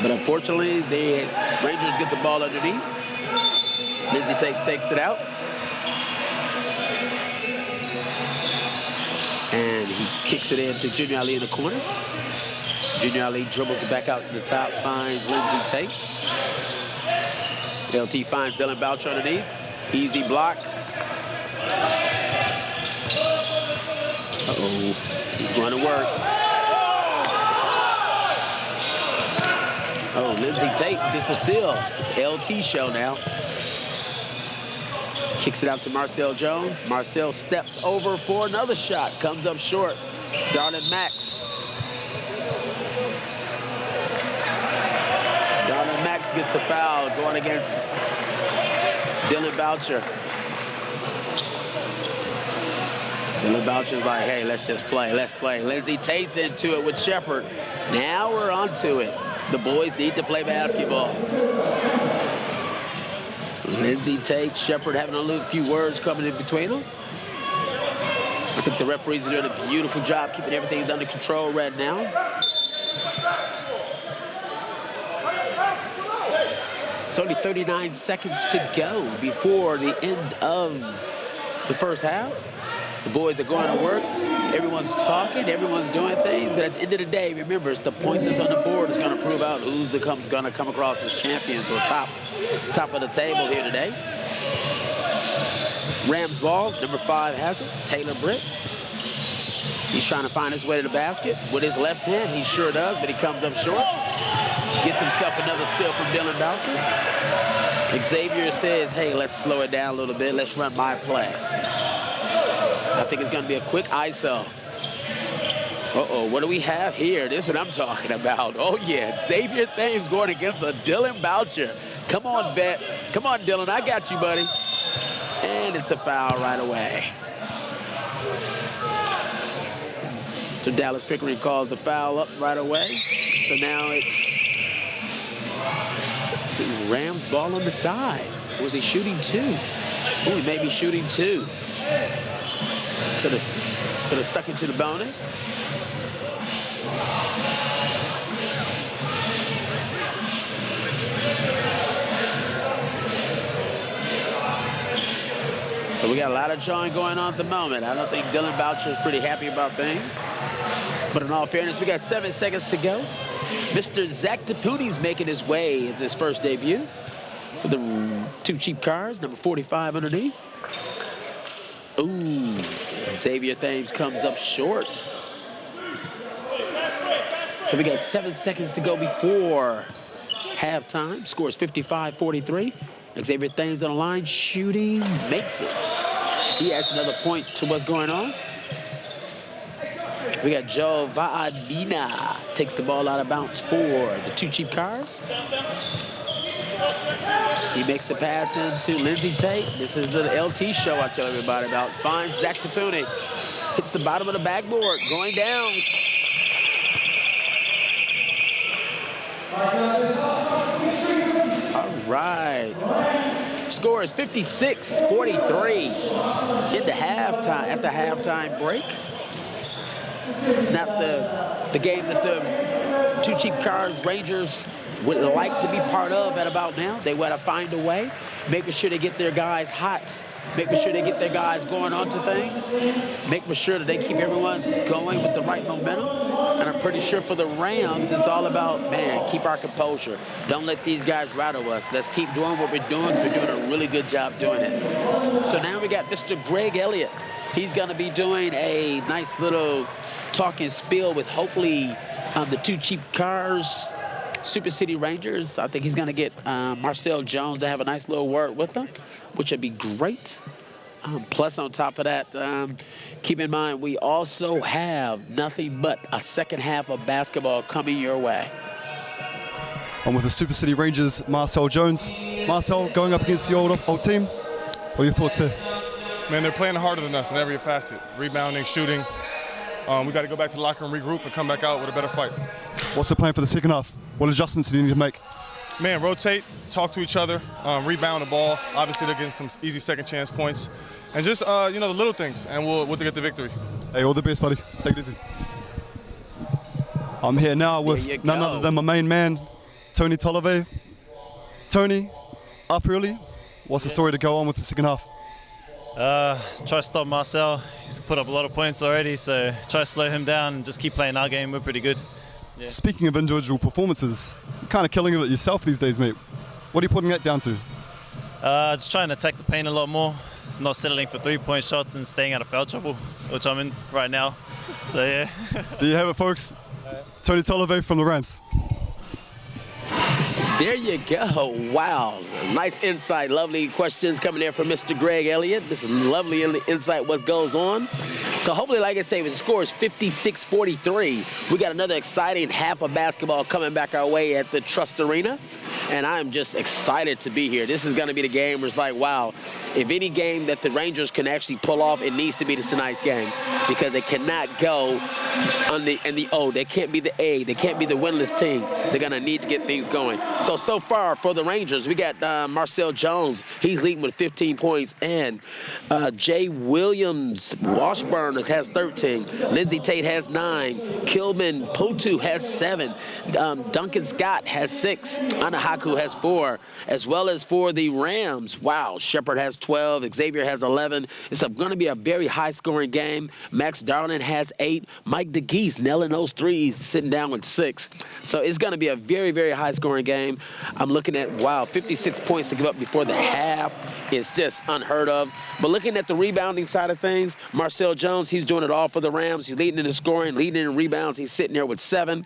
But unfortunately, the Rangers get the ball underneath. Lindsey Tate takes it out. And he kicks it in to Junior Ali in the corner. Junior Ali dribbles it back out to the top, finds Lindsey Tate. LT finds Dylan Boucher underneath. Easy block. Uh-oh, he's going to work. Oh, Lindsey Tate gets a steal. It's LT show now. Kicks it out to Marcel Jones. Marcel steps over for another shot. Comes up short. Darnell Max. Darnell Max gets a foul going against Dylan Boucher. Dylan Boucher's like, hey, let's just play. Let's play. Lindsey Tate's into it with Shepard. Now we're onto it. The boys need to play basketball. Lindsey Tate, Shepard having a few words coming in between them. I think the referees are doing a beautiful job keeping everything under control right now. It's only 39 seconds to go before the end of the first half. The boys are going to work. Everyone's talking, everyone's doing things, but at the end of the day, remember, it's the points that's on the board that's going to prove out who's going to come across as champions or top of the table here today. Rams ball, number 5 has it, Taylor Britt. He's trying to find his way to the basket with his left hand. He sure does, but he comes up short. Gets himself another steal from Dylan Boucher. Xavier says, hey, let's slow it down a little bit. Let's run my play. I think it's going to be a quick ISO. Uh-oh, what do we have here? This is what I'm talking about. Oh, yeah, Xavier Thames going against a Dylan Boucher. Come on, Bet. Come on, Dylan, I got you, buddy. And it's a foul right away. So Dallas Pickering calls the foul up right away. So now it's Rams ball on the side. Or was he shooting 2? Oh, he may be shooting 2. So they're stuck into the bonus. So we got a lot of jawing going on at the moment. I don't think Dylan Boucher is pretty happy about things. But in all fairness, we got 7 seconds to go. Mr. Zach Taputi's making his way. It's his first debut for the Two Cheap Cars, number 45 underneath. Ooh, Xavier Thames comes up short. So we got 7 seconds to go before halftime. Scores 55-43. Xavier Thames on the line, shooting, makes it. He adds another point to what's going on. We got Joe Vaadina takes the ball out of bounds for the Two Cheap Cars. He makes the pass into Lindsey Tate. This is the LT show I tell everybody about. Finds Zach Tafuni. Hits the bottom of the backboard, going down. All right. Score is 56-43 into halftime, at the halftime break. It's not the game that the Two Cheap Cars Rangers would like to be part of at about now. They want to find a way, making sure they get their guys hot, making sure they get their guys going onto things, making sure that they keep everyone going with the right momentum. And I'm pretty sure for the Rams, it's all about, man, keep our composure. Don't let these guys rattle us. Let's keep doing what we're doing, because we're doing a really good job doing it. So now we got Mr. Greg Elliott. He's going to be doing a nice little talking spiel with hopefully the Two Cheap Cars Super City Rangers. I think he's going to get Marcel Jones to have a nice little word with them, which would be great. Plus, on top of that, keep in mind, we also have nothing but a second half of basketball coming your way. I'm with the Super City Rangers, Marcel Jones. Marcel, going up against the old team, what are your thoughts here? Man, they're playing harder than us in every facet. Rebounding, shooting. We got to go back to the locker room, regroup, and come back out with a better fight. What's the plan for the second half? What adjustments do you need to make? Man, rotate, talk to each other, rebound the ball. Obviously, they're getting some easy second chance points. And just, the little things, and we'll get the victory. Hey, all the best, buddy. Take it easy. I'm here now with none other than my main man, Tony Tolove. Tony, up early. What's the story to go on with the second half? Try to stop Marcel. He's put up a lot of points already, so try to slow him down and just keep playing our game. We're pretty good. Yeah. Speaking of individual performances, you're kind of killing it yourself these days, mate. What are you putting that down to? Just trying to attack the paint a lot more, not settling for three-point shots and staying out of foul trouble, which I'm in right now. So, yeah. There you have it, folks. Tony Tolove from the Rams. There you go. Wow. Nice insight. Lovely questions coming there from Mr. Greg Elliott. This is lovely insight what goes on. So hopefully, like I say, the score is 56-43. We got another exciting half of basketball coming back our way at the Trust Arena. And I'm just excited to be here. This is going to be the game where it's like, wow, if any game that the Rangers can actually pull off, it needs to be tonight's game, because they cannot go on the O. They can't be the A. They can't be the winless team. They're going to need to get things going. So far for the Rangers, we got Marcel Jones. He's leading with 15 points. And Jay Williams Washburn has 13. Lindsey Tate has 9. Kilman Potu has 7. Duncan Scott has 6. Anahaku has 4. As well as for the Rams, wow, Shepard has 12. Xavier has 11. It's going to be a very high-scoring game. Max Darling has 8. Mike DeGeese nailing those threes, sitting down with 6. So it's going to be a very, very high-scoring game. I'm looking at, wow, 56 points to give up before the half. It's just unheard of. But looking at the rebounding side of things, Marcel Jones, he's doing it all for the Rams. He's leading in the scoring, leading in rebounds. He's sitting there with 7.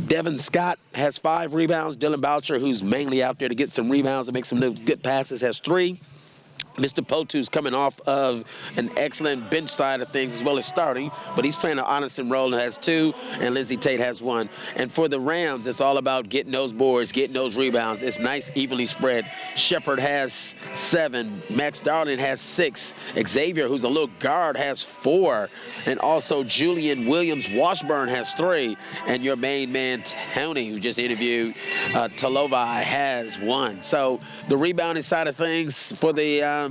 Devin Scott has 5 rebounds. Dylan Boucher, who's mainly out there to get some rebounds and make some good passes, has 3. Mr. Potu's coming off of an excellent bench side of things as well as starting, but he's playing an honest role and has 2, and Lindsey Tate has 1. And for the Rams, it's all about getting those boards, getting those rebounds. It's nice, evenly spread. Shepard has 7. Max Darling has 6. Xavier, who's a little guard, has 4. And also Julian Williams Washburn has 3. And your main man, Tony, who just interviewed, Talovai, has 1. So the rebounding side of things for the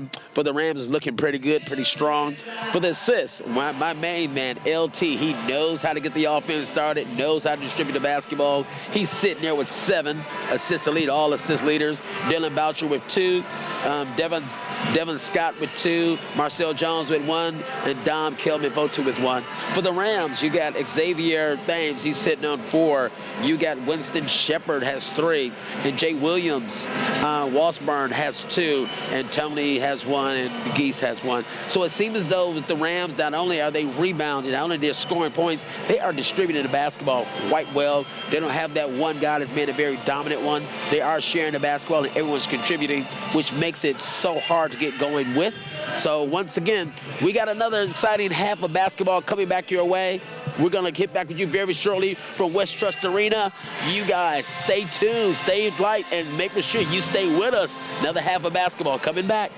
Rams is looking pretty good, pretty strong. For the assists, my main man, LT, he knows how to get the offense started, knows how to distribute the basketball. He's sitting there with 7 assists to lead all assist leaders. Dylan Boucher with 2. Devin Scott with 2. Marcel Jones with 1. And Dom Kelman both 2 with 1. For the Rams, you got Xavier Thames. He's sitting on 4. You got Winston Shepard has 3. And Jay Williams Washburn has 2. And Tony has one and the Geese has one. So it seems as though with the Rams, not only are they rebounding, not only they're scoring points, they are distributing the basketball quite well. They don't have that one guy that's been a very dominant one. They are sharing the basketball and everyone's contributing, which makes it so hard to get going with. So once again, we got another exciting half of basketball coming back your way. We're going to get back with you very shortly from West Trust Arena. You guys stay tuned, stay light, and make sure you stay with us. Another half of basketball coming back.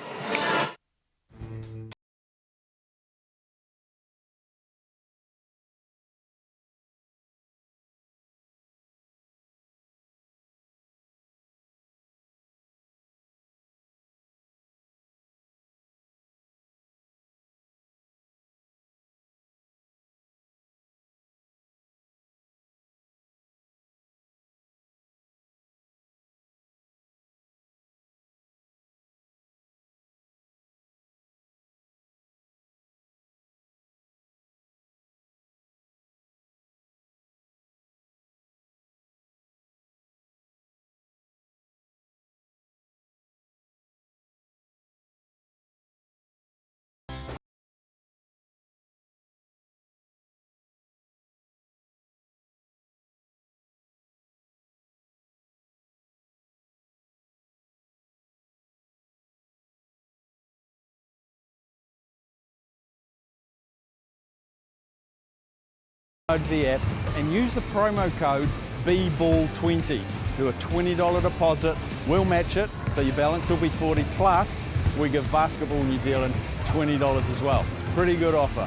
Download the app and use the promo code BBALL20. Do a $20 deposit, we'll match it, so your balance will be 40 plus we give Basketball New Zealand $20 as well. It's a pretty good offer.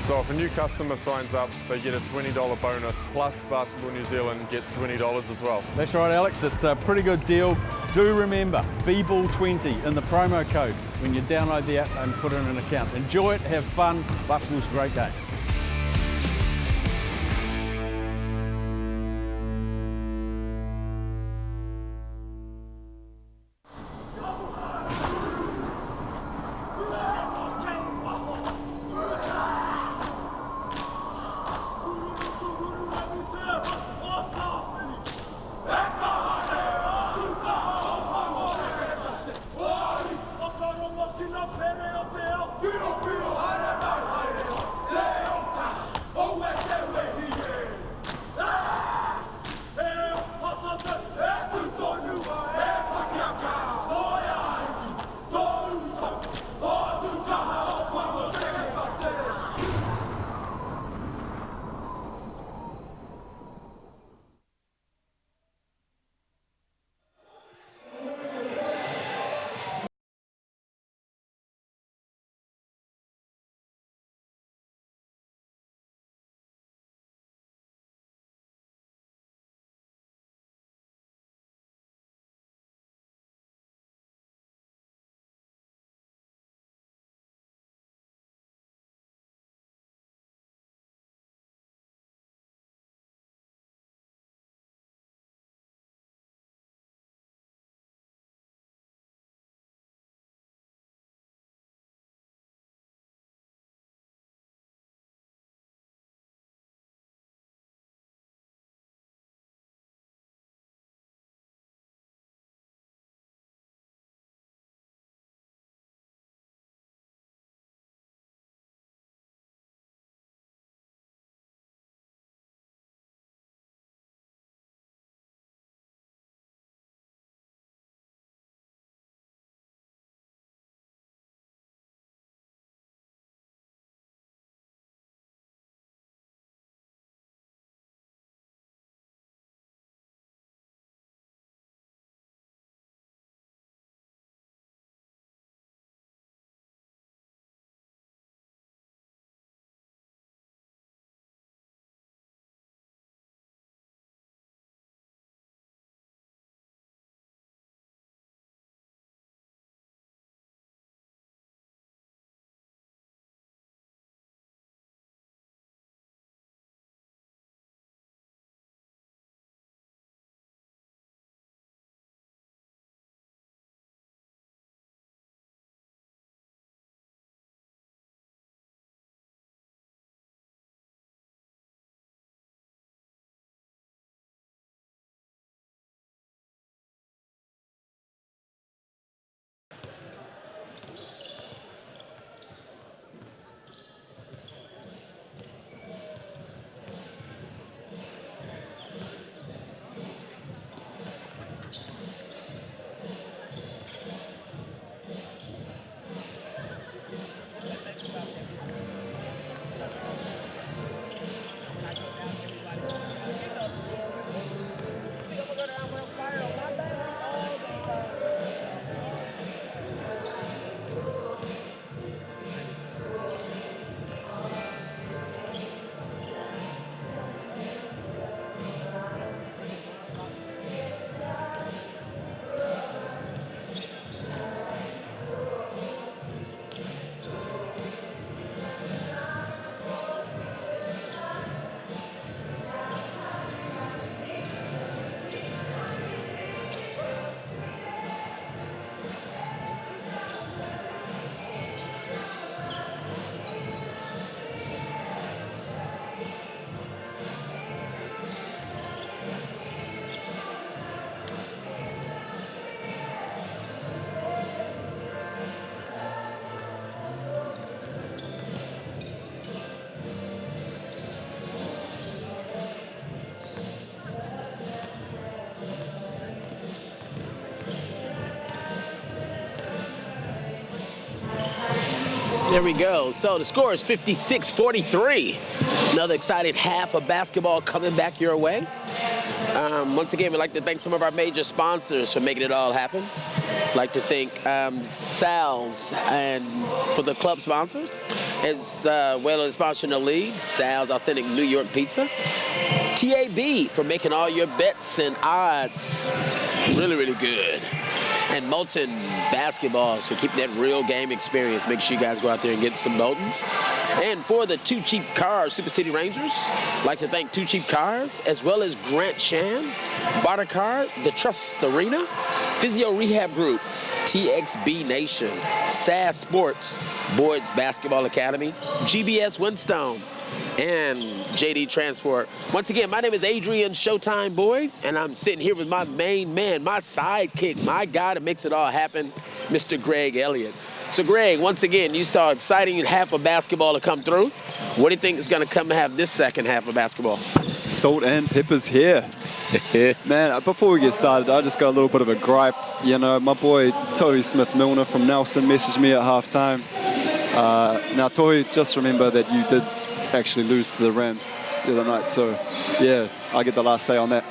So if a new customer signs up, they get a $20 bonus, plus Basketball New Zealand gets $20 as well. That's right, Alex, it's a pretty good deal. Do remember, BBALL20 in the promo code when you download the app and put in an account. Enjoy it, have fun, basketball's a great game. Fino, fino, There we go. So the score is 56-43. Another exciting half of basketball coming back your way. Once again, we'd like to thank some of our major sponsors for making it all happen. I'd like to thank Sal's and for the club sponsors, as well as sponsoring the league, Sal's Authentic New York Pizza. TAB for making all your bets and odds really, really good. And Moulton Basketball, so keep that real game experience. Make sure you guys go out there and get some Moultons. And for the Two Cheap Cars Super City Rangers, I'd like to thank Two Cheap Cars, as well as Grant Shan, Barter Car, The Trust Arena, Physio Rehab Group, TXB Nation, SAS Sports, Boyd Basketball Academy, GBS Windstone, and JD Transport. Once again, my name is Adrian Showtime Boyd, and I'm sitting here with my main man, my sidekick, my guy that makes it all happen, Mr. Greg Elliott. So Greg, once again, you saw exciting half of basketball to come through. What do you think is going to come and have this second half of basketball? Salt and pepper's here. Man, before we get started, I just got a little bit of a gripe. You know, my boy Tohu Smith-Milner from Nelson messaged me at halftime. Now, Tohu, just remember that you did actually lose to the Rams the other night, so yeah, I get the last say on that.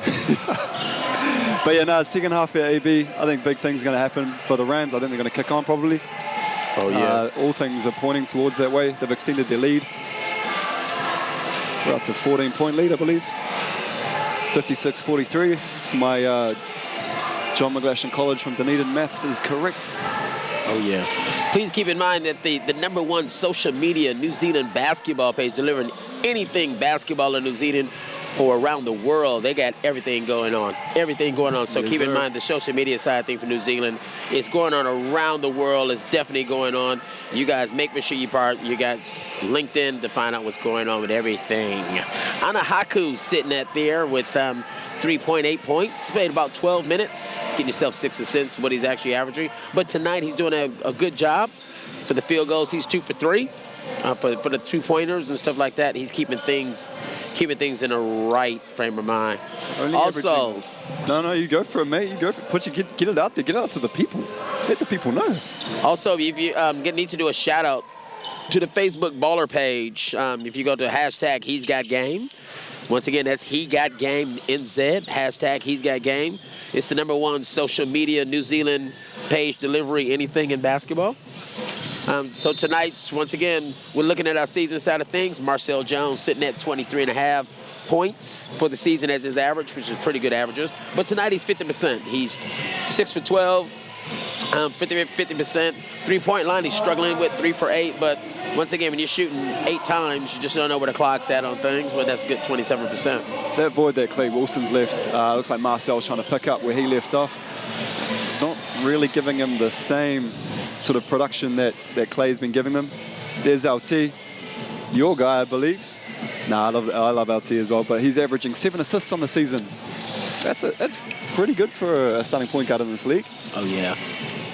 But yeah, no, second half for AB, I think big things are going to happen for the Rams. I think they're going to kick on probably. Oh yeah. All things are pointing towards that way. They've extended their lead. We're up to 14-point lead, I believe. 56-43. My John McGlashan College from Dunedin maths is correct. Oh yeah. Please keep in mind that the #1 social media New Zealand basketball page, delivering anything basketball in New Zealand or around the world, they got everything going on. Everything going on. So Yes, keep in sir. mind the social media side thing for New Zealand is going on around the world. It's definitely going on. You guys make sure you got LinkedIn to find out what's going on with everything. Ana Haku sitting at there with 3.8 points. Played about 12 minutes. Getting yourself 6 assists, what he's actually averaging. But tonight he's doing a good job. For the field goals, he's 2 for 3. For the 2-pointers and stuff like that, he's keeping things in the right frame of mind. Only Also, averaging- No, you go for it, mate. You go for it. Get it out there. Get it out to the people. Let the people know. also, if you need to do a shout out to the Facebook Baller page, if you go to hashtag He's Got Game. Once again, that's He Got Game NZ, hashtag He's Got Game. It's the #1 social media New Zealand page delivering anything in basketball. So tonight, once again, we're looking at our season side of things. Marcel Jones sitting at 23.5 points for the season as his average, which is pretty good averages. But tonight he's 50%. He's 6 for 12, 50%. 3-point line, he's struggling with 3 for 8. But once again, when you're shooting 8 times, you just don't know where the clock's at on things. But that's a good 27%. That void that Clay Wilson's left, looks like Marcel's trying to pick up where he left off. Not really giving him the same sort of production that Clay's been giving them. There's LT, your guy, I believe. Nah, I love LT as well, but he's averaging 7 assists on the season. That's pretty good for a starting point guard in this league. Oh, yeah.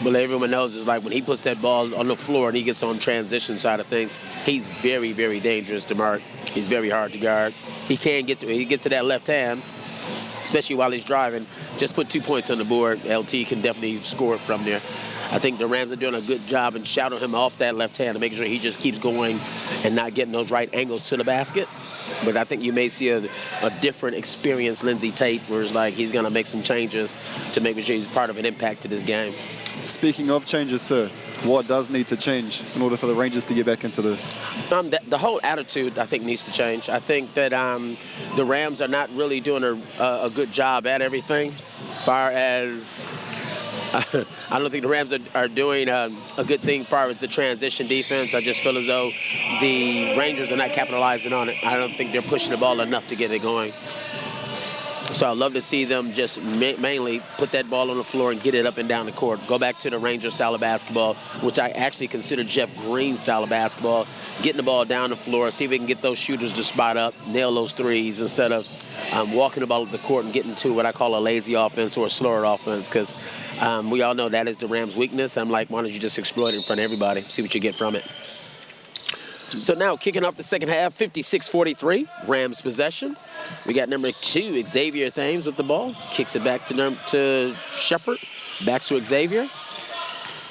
But everyone knows it's like when he puts that ball on the floor and he gets on transition side of things, he's very, very dangerous to mark. He's very hard to guard. He can get to that left hand, especially while he's driving. Just put 2 points on the board. LT can definitely score it from there. I think the Rams are doing a good job in shouting him off that left hand and making sure he just keeps going and not getting those right angles to the basket. But I think you may see a different experienced Lindsey Tate, where it's like he's going to make some changes to make sure he's part of an impact to this game. Speaking of changes, sir, what does need to change in order for the Rangers to get back into this? The whole attitude, I think, needs to change. I think that the Rams are not really doing a good job at everything. As far as I don't think the Rams are doing a good thing as far as the transition defense. I just feel as though the Rangers are not capitalizing on it. I don't think they're pushing the ball enough to get it going. So I'd love to see them just mainly put that ball on the floor and get it up and down the court. Go back to the Ranger style of basketball, which I actually consider Jeff Green style of basketball. Getting the ball down the floor, see if we can get those shooters to spot up, nail those threes instead of walking the ball up the court and getting to what I call a lazy offense or a slower offense, because we all know that is the Rams' weakness. I'm like, why don't you just exploit it in front of everybody, see what you get from it. So now kicking off the second half, 56-43, Rams possession. We got number 2, Xavier Thames with the ball. Kicks it back to Shepard. Back to Xavier.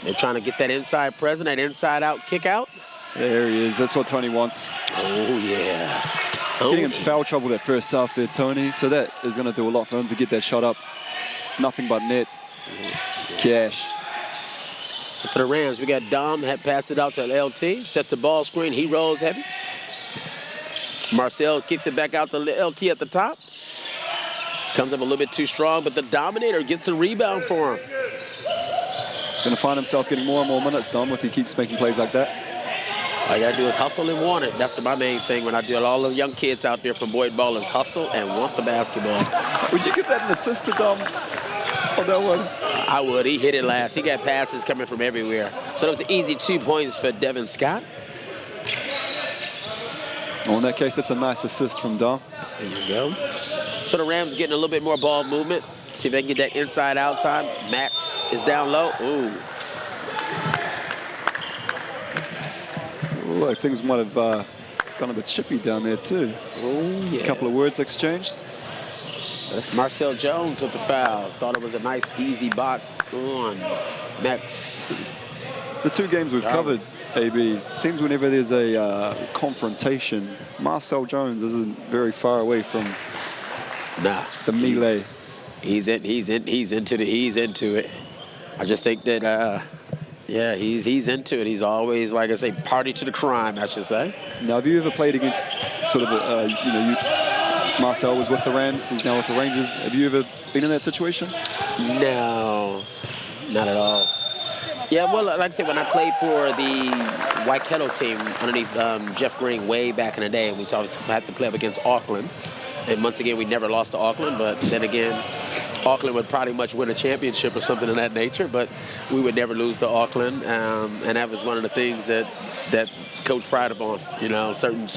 They're trying to get that inside present, that inside out kick out. There he is. That's what Tony wants. Oh, yeah. Getting in foul trouble that first half there, Tony. So that is going to do a lot for him to get that shot up. Nothing but net. Cash. So for the Rams, we got Dom, had passed it out to LT, set the ball screen, he rolls heavy. Marcel kicks it back out to LT at the top. Comes up a little bit too strong, but the Dominator gets a rebound for him. He's going to find himself getting more and more minutes, Dom, if he keeps making plays like that. All you got to do is hustle and want it. That's my main thing when I do it. All the young kids out there from Boyd Ballers, hustle and want the basketball. Would you give that an assist to Dom on that one? I would. He hit it last. He got passes coming from everywhere. So that was an easy 2 points for Devin Scott. Well, in that case, it's a nice assist from Dom. There you go. So the Rams getting a little bit more ball movement. See if they can get that inside outside. Max is down low. Ooh. Look, things might have gone a bit chippy down there too. Oh, yeah. A couple of words exchanged. So that's Marcel Jones with the foul. Thought it was a nice, easy bot on Max. The two games we've covered, AB, seems whenever there's a confrontation, Marcel Jones isn't very far away from the melee. He's into it. I just think that yeah, he's into it. He's always, like I say, party to the crime, I should say. Now, have you ever played against sort of Marcel was with the Rams, he's now with the Rangers. Have you ever been in that situation? No, not at all. Yeah, well, like I said, when I played for the Waikato team underneath Jeff Green way back in the day, we saw had to play up against Auckland. And once again, we never lost to Auckland, but then again, Auckland would probably much win a championship or something of that nature, but we would never lose to Auckland. And that was one of the things that Coach pride upon. You know, certain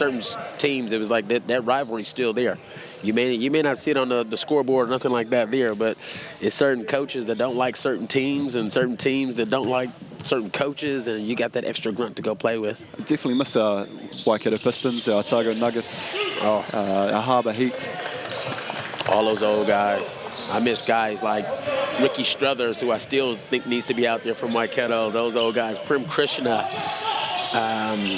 teams, it was like that rivalry's still there. You may not see it on the scoreboard or nothing like that there, but it's certain coaches that don't like certain teams and certain teams that don't like certain coaches, and you got that extra grunt to go play with. I definitely miss our Waikato Pistons, our Otago Nuggets, our Harbour Heat. All those old guys. I miss guys like Ricky Struthers, who I still think needs to be out there from Waikato. Those old guys. Prem Krishna,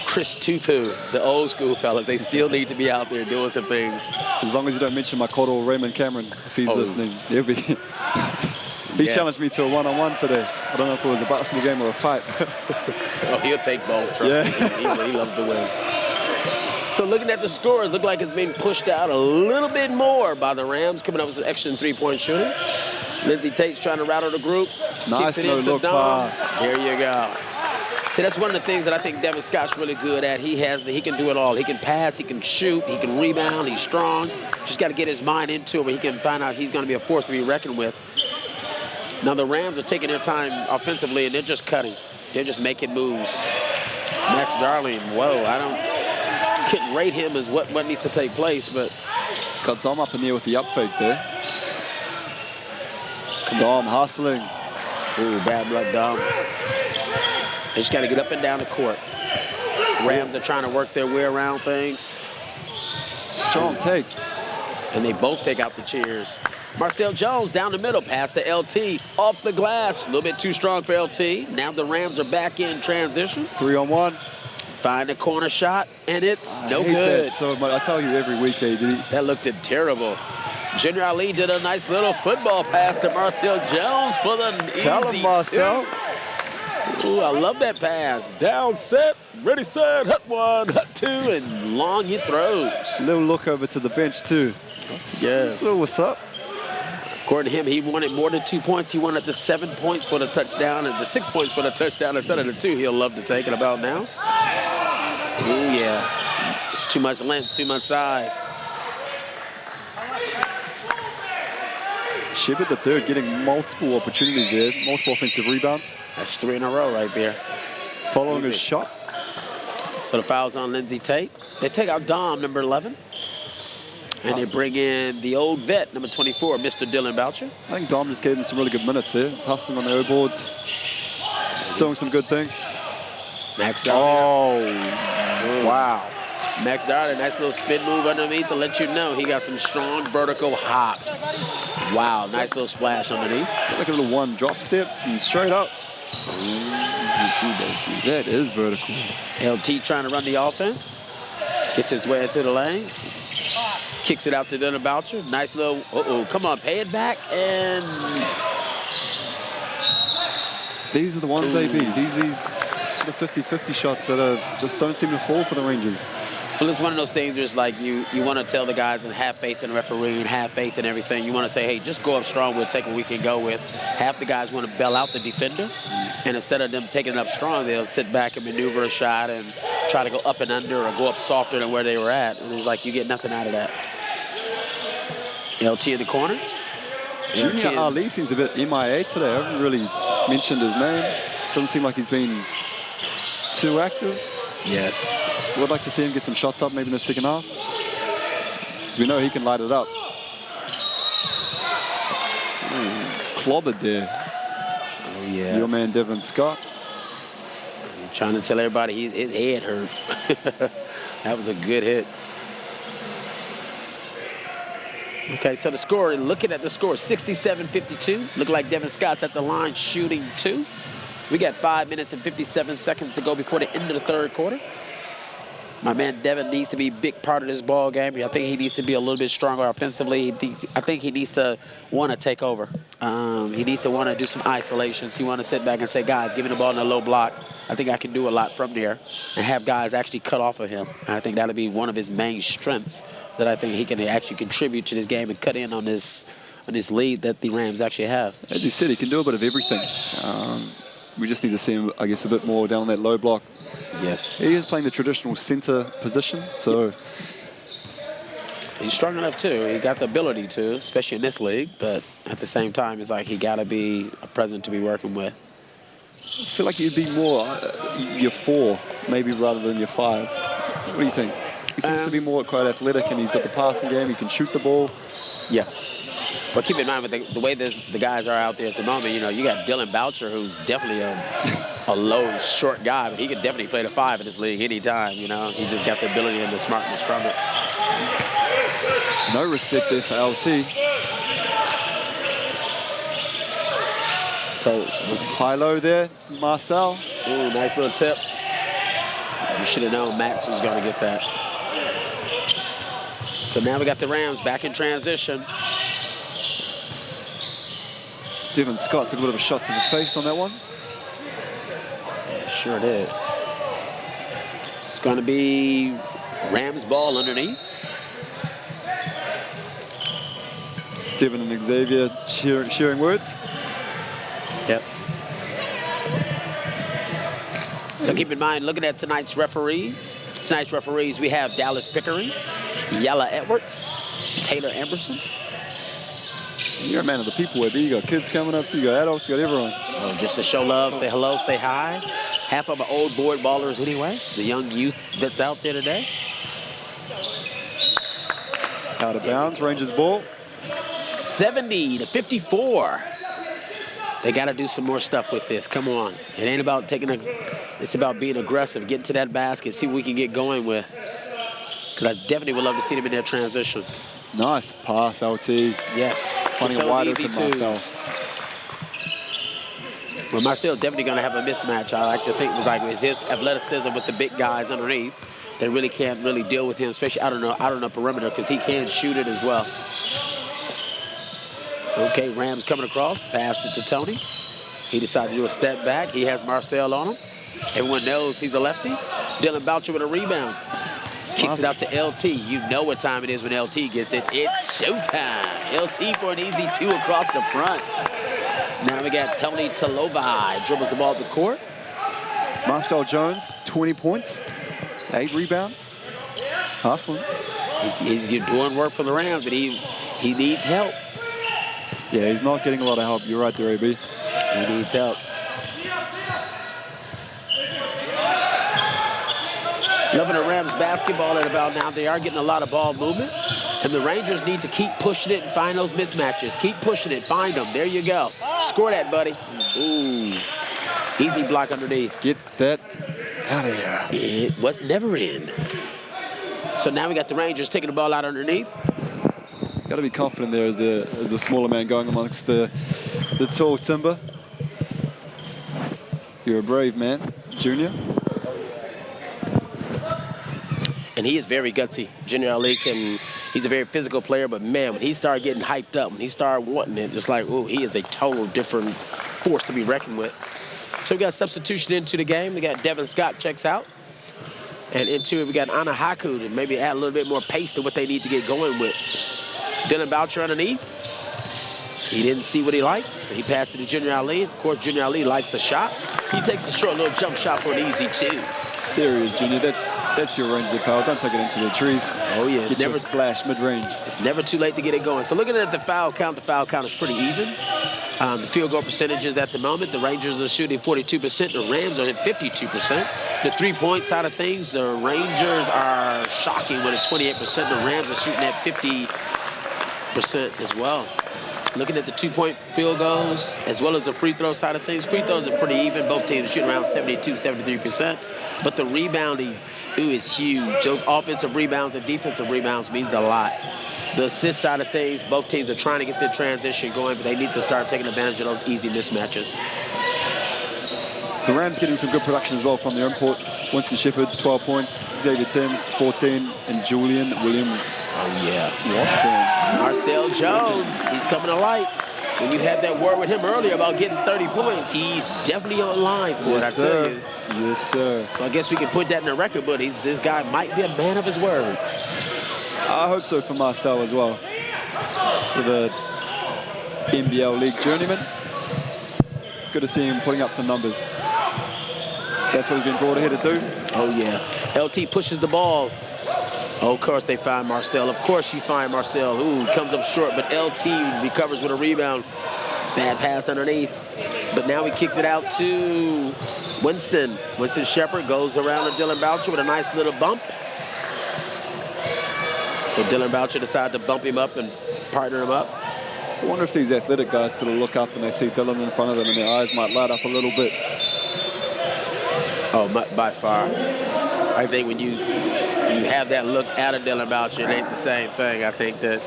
Chris Tupu, the old school fellas. They still need to be out there doing some things. As long as you don't mention my Cordell Raymond Cameron, if he's listening. He challenged me to a one-on-one today. I don't know if it was a basketball game or a fight. Oh, he'll take both, trust me. He loves to win. So looking at the scores, look like it's being pushed out a little bit more by the Rams, coming up with some extra three-point shooting. Lindsey Tate's trying to rattle the group. Nice no-look pass. There you go. See, that's one of the things that I think Devin Scott's really good at. He can do it all. He can pass, he can shoot, he can rebound, he's strong. Just got to get his mind into it where he can find out he's going to be a force to be reckoned with. Now the Rams are taking their time offensively, and they're just cutting. They're just making moves. Max Darling, whoa, couldn't rate him as what needs to take place, but got Dom up in there with the up fake there. Dom hustling. Ooh, bad blood, Dom. They just got to get up and down the court. Rams are trying to work their way around things. Strong take. And they both take out the cheers. Marcel Jones down the middle, pass to LT, off the glass. A little bit too strong for LT. Now the Rams are back in transition. 3-on-1. Find a corner shot, and it's no hate good. That so much. I tell you every week, AD. That looked terrible. Junior Ali did a nice little football pass to Marcel Jones for the Tell him, Marcel. Ooh, I love that pass. Down, set, ready, set, hut one, hut two, and long he throws. Little look over to the bench, too. Yes. So what's up? According to him, he wanted more than 2 points. He wanted the 7 points for the touchdown and the 6 points for the touchdown instead of the 2. He'll love to take it about now. Ooh, yeah. It's too much length, too much size. Shepard the third getting multiple opportunities there, multiple offensive rebounds. That's 3 in a row right there. Following his shot. So the foul's on Lindsey Tate. They take out Dom, number 11. And they bring in the old vet, number 24, Mr. Dylan Boucher. I think Dom just gave him some really good minutes there. He's hustling on the O-boards, doing some good things. Max Darling. Oh, wow. Max Darling, nice little spin move underneath to let you know he got some strong vertical hops. Wow, nice little splash underneath. Like a little one drop step and straight up. That is vertical. LT trying to run the offense. Gets his way into the lane. Kicks it out to Dylan Boucher. Nice little, come on, pay it back. And these are the ones, AB. These sort of 50-50 shots that just don't seem to fall for the Rangers. Well, it's one of those things where it's like you want to tell the guys and have faith in the referee and have faith in everything. You want to say, hey, just go up strong. We'll take what we can go with. Half the guys want to bail out the defender. And instead of them taking it up strong, they'll sit back and maneuver a shot and try to go up and under or go up softer than where they were at. And it's like you get nothing out of that. LT in the corner. Junior Ali seems a bit MIA today. I haven't really mentioned his name. Doesn't seem like he's been too active. Yes. Would like to see him get some shots up maybe in the second half. Because we know he can light it up. Clobbered there. Oh, yeah. Your man, Devin Scott. I'm trying to tell everybody his head hurt. That was a good hit. Okay, so the score, looking at the score, 67-52. Look like Devin Scott's at the line shooting 2. We got 5 minutes and 57 seconds to go before the end of the third quarter. My man Devin needs to be a big part of this ball game. I think he needs to be a little bit stronger offensively. I think he needs to want to take over. He needs to want to do some isolations. He want to sit back and say, guys, give me the ball in a low block. I think I can do a lot from there and have guys actually cut off of him. And I think that'll be one of his main strengths that I think he can actually contribute to this game and cut in on this lead that the Rams actually have. As you said, he can do a bit of everything. We just need to see him, I guess, a bit more down that low block. Yes. He is playing the traditional center position, so... He's strong enough, too. He got the ability to, especially in this league. But at the same time, it's like he got to be a present to be working with. I feel like he'd be more your 4, maybe, rather than your 5. What do you think? He seems to be more quite athletic, and he's got the passing game. He can shoot the ball. Yeah. But keep in mind, with the way the guys are out there at the moment, you know, you got Dylan Boucher, who's definitely a low, short guy, but he can definitely play the 5 in this league anytime, you know. He just got the ability and the smartness from it. No respect there for LT. So, high-low there to Marcel. Ooh, nice little tip. You should have known Max was going to get that. So now we got the Rams back in transition. Devin Scott took a bit of a shot to the face on that one. Sure did. It's going to be Rams ball underneath. Devin and Xavier sharing words. Yep. So keep in mind, looking at tonight's referees. We have Dallas Pickering, Yella Edwards, Taylor Emberson. You're a man of the people, AB. You got kids coming up too, you got adults, you got everyone. Oh, just to show love, say hello, say hi. Half of our old board ballers anyway, the young youth that's out there today. Out of bounds, Rangers ball. 70-54. They got to do some more stuff with this. Come on. It ain't about it's about being aggressive, getting to that basket, see what we can get going with. Because I definitely would love to see them in their transition. Nice pass, LT. Yes. Finding a wide open Marcel. Well, Marcel's definitely going to have a mismatch. I like to think it was like with his athleticism with the big guys underneath. They really can't really deal with him, especially out on the perimeter, because he can shoot it as well. Okay, Rams coming across, pass it to Tony. He decided to do a step back. He has Marcel on him. Everyone knows he's a lefty. Dylan Boucher with a rebound. Kicks it out to LT. You know what time it is when LT gets it. It's showtime. LT for an easy 2 across the front. Now we got Tony Talovai. Dribbles the ball at the court. Marcel Jones, 20 points, 8 rebounds. Hustling. He's doing work for the Rams, but he needs help. Yeah, he's not getting a lot of help. You're right there, AB. He needs help. Loving the Rams basketball at about now. They are getting a lot of ball movement. And the Rangers need to keep pushing it and find those mismatches. Keep pushing it. Find them. There you go. Score that, buddy. Ooh. Easy block underneath. Get that out of here. It was never in. So now we got the Rangers taking the ball out underneath. Got to be confident there as the smaller man going amongst the tall timber. You're a brave man, Junior. And he is very gutsy. Junior Ali he's a very physical player, but man, when he started getting hyped up, when he started wanting it, just like, oh, he is a total different force to be reckoned with. So we got substitution into the game. We got Devin Scott checks out. And into it, we got Ana Haku to maybe add a little bit more pace to what they need to get going with. Dylan Boucher underneath. He didn't see what he likes. He passed it to Junior Ali. Of course, Junior Ali likes the shot. He takes a short little jump shot for an easy 2. There he is, Junior. That's your range of power. Don't take it into the trees. Oh, yeah. Get never a splash mid-range. It's never too late to get it going. So looking at the foul count is pretty even. The field goal percentages at the moment, the Rangers are shooting 42%. The Rams are at 52%. The three-point side of things, the Rangers are shocking with a 28%. The Rams are shooting at 50% as well. Looking at the two-point field goals, as well as the free throw side of things, free throws are pretty even. Both teams are shooting around 72, 73%. But the rebounding, is huge. Those offensive rebounds and defensive rebounds means a lot. The assist side of things, both teams are trying to get their transition going, but they need to start taking advantage of those easy mismatches. The Rams getting some good production as well from their imports. Winston Shepherd, 12 points. Xavier Timms, 14. And Julian William Washburn. Marcel Jones, he's coming to light. When you had that word with him earlier about getting 30 points, he's definitely on line for it, I tell you. Yes, sir. So I guess we can put that in the record, but this guy might be a man of his words. I hope so for Marcel as well. With a NBL League journeyman. Good to see him putting up some numbers. That's what he's been brought here to do. Oh, yeah. LT pushes the ball. Oh, of course they find Marcel. Of course you find Marcel. Ooh, comes up short, but LT recovers with a rebound. Bad pass underneath. But now he kicked it out to Winston. Winston Shepherd goes around to Dylan Boucher with a nice little bump. So Dylan Boucher decided to bump him up and partner him up. I wonder if these athletic guys could look up and they see Dylan in front of them and their eyes might light up a little bit. Oh, by far. I think when you have that look at a Dylan Boucher, it ain't the same thing. I think that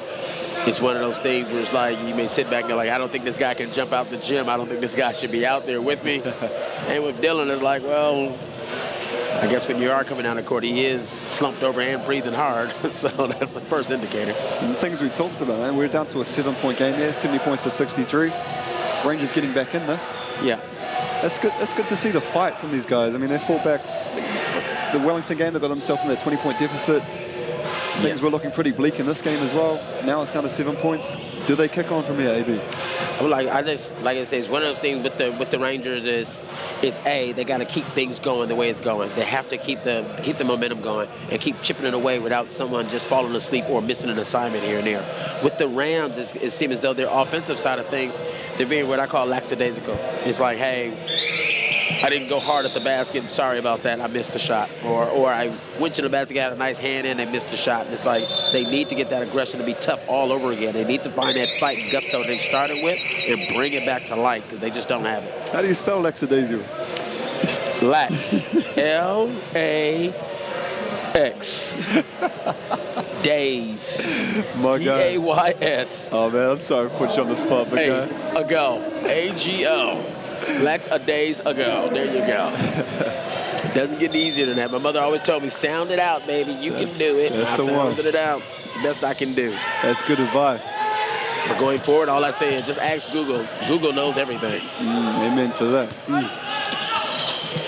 it's one of those things where it's like you may sit back and go like, I don't think this guy can jump out the gym. I don't think this guy should be out there with me. And with Dylan, it's like, well, I guess when you are coming down the court, he is slumped over and breathing hard. So that's the first indicator. And the things we talked about, man, we're down to a 7-point game here, 70 points to 63. Rangers getting back in this. Yeah. That's good. That's good to see the fight from these guys. I mean, they fought back. The Wellington game, they got themselves in that 20-point deficit. Things were looking pretty bleak in this game as well. Now it's down to 7 points. Do they kick on from here, AB? Well, like I say, it's one of those things with the Rangers is they got to keep things going the way it's going. They have to keep the momentum going and keep chipping it away without someone just falling asleep or missing an assignment here and there. With the Rams, it seems as though their offensive side of things, they're being what I call lackadaisical. It's like, hey, I didn't go hard at the basket. Sorry about that. I missed the shot. Or I went to the basket, got a nice hand in, and missed the shot. And it's like they need to get that aggression to be tough all over again. They need to find that fight and gusto they started with and bring it back to life because they just don't have it. How do you spell lackadaisical? Lax. L-A-X. Days. My God. D-A-Y-S. Oh, man, I'm sorry to put you on the spot, but Ago. A-G-O. Lax a days ago. There you go. It doesn't get easier than that. My mother always told me, sound it out, baby. You can do it. That's the one. I sounded it out. It's the best I can do. That's good advice. But going forward, all I say is just ask Google. Google knows everything. Amen to that.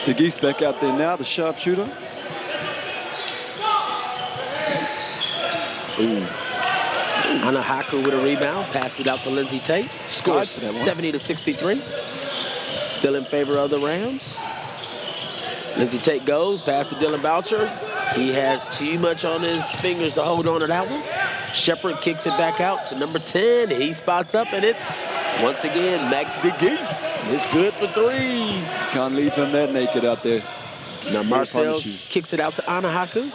DeGeese back out there now, the sharpshooter. Ana Haku with a rebound. Passed it out to Lindsey Tate. Scores 70-63. Still in favor of the Rams. Lindsey Tate goes. Pass to Dylan Boucher. He has too much on his fingers to hold on to that one. Shepherd kicks it back out to number 10. He spots up, and it's, once again, Max DeGeese. It's good for 3. Can't leave him that naked out there. Now Marcel kicks it out to Ana Haku.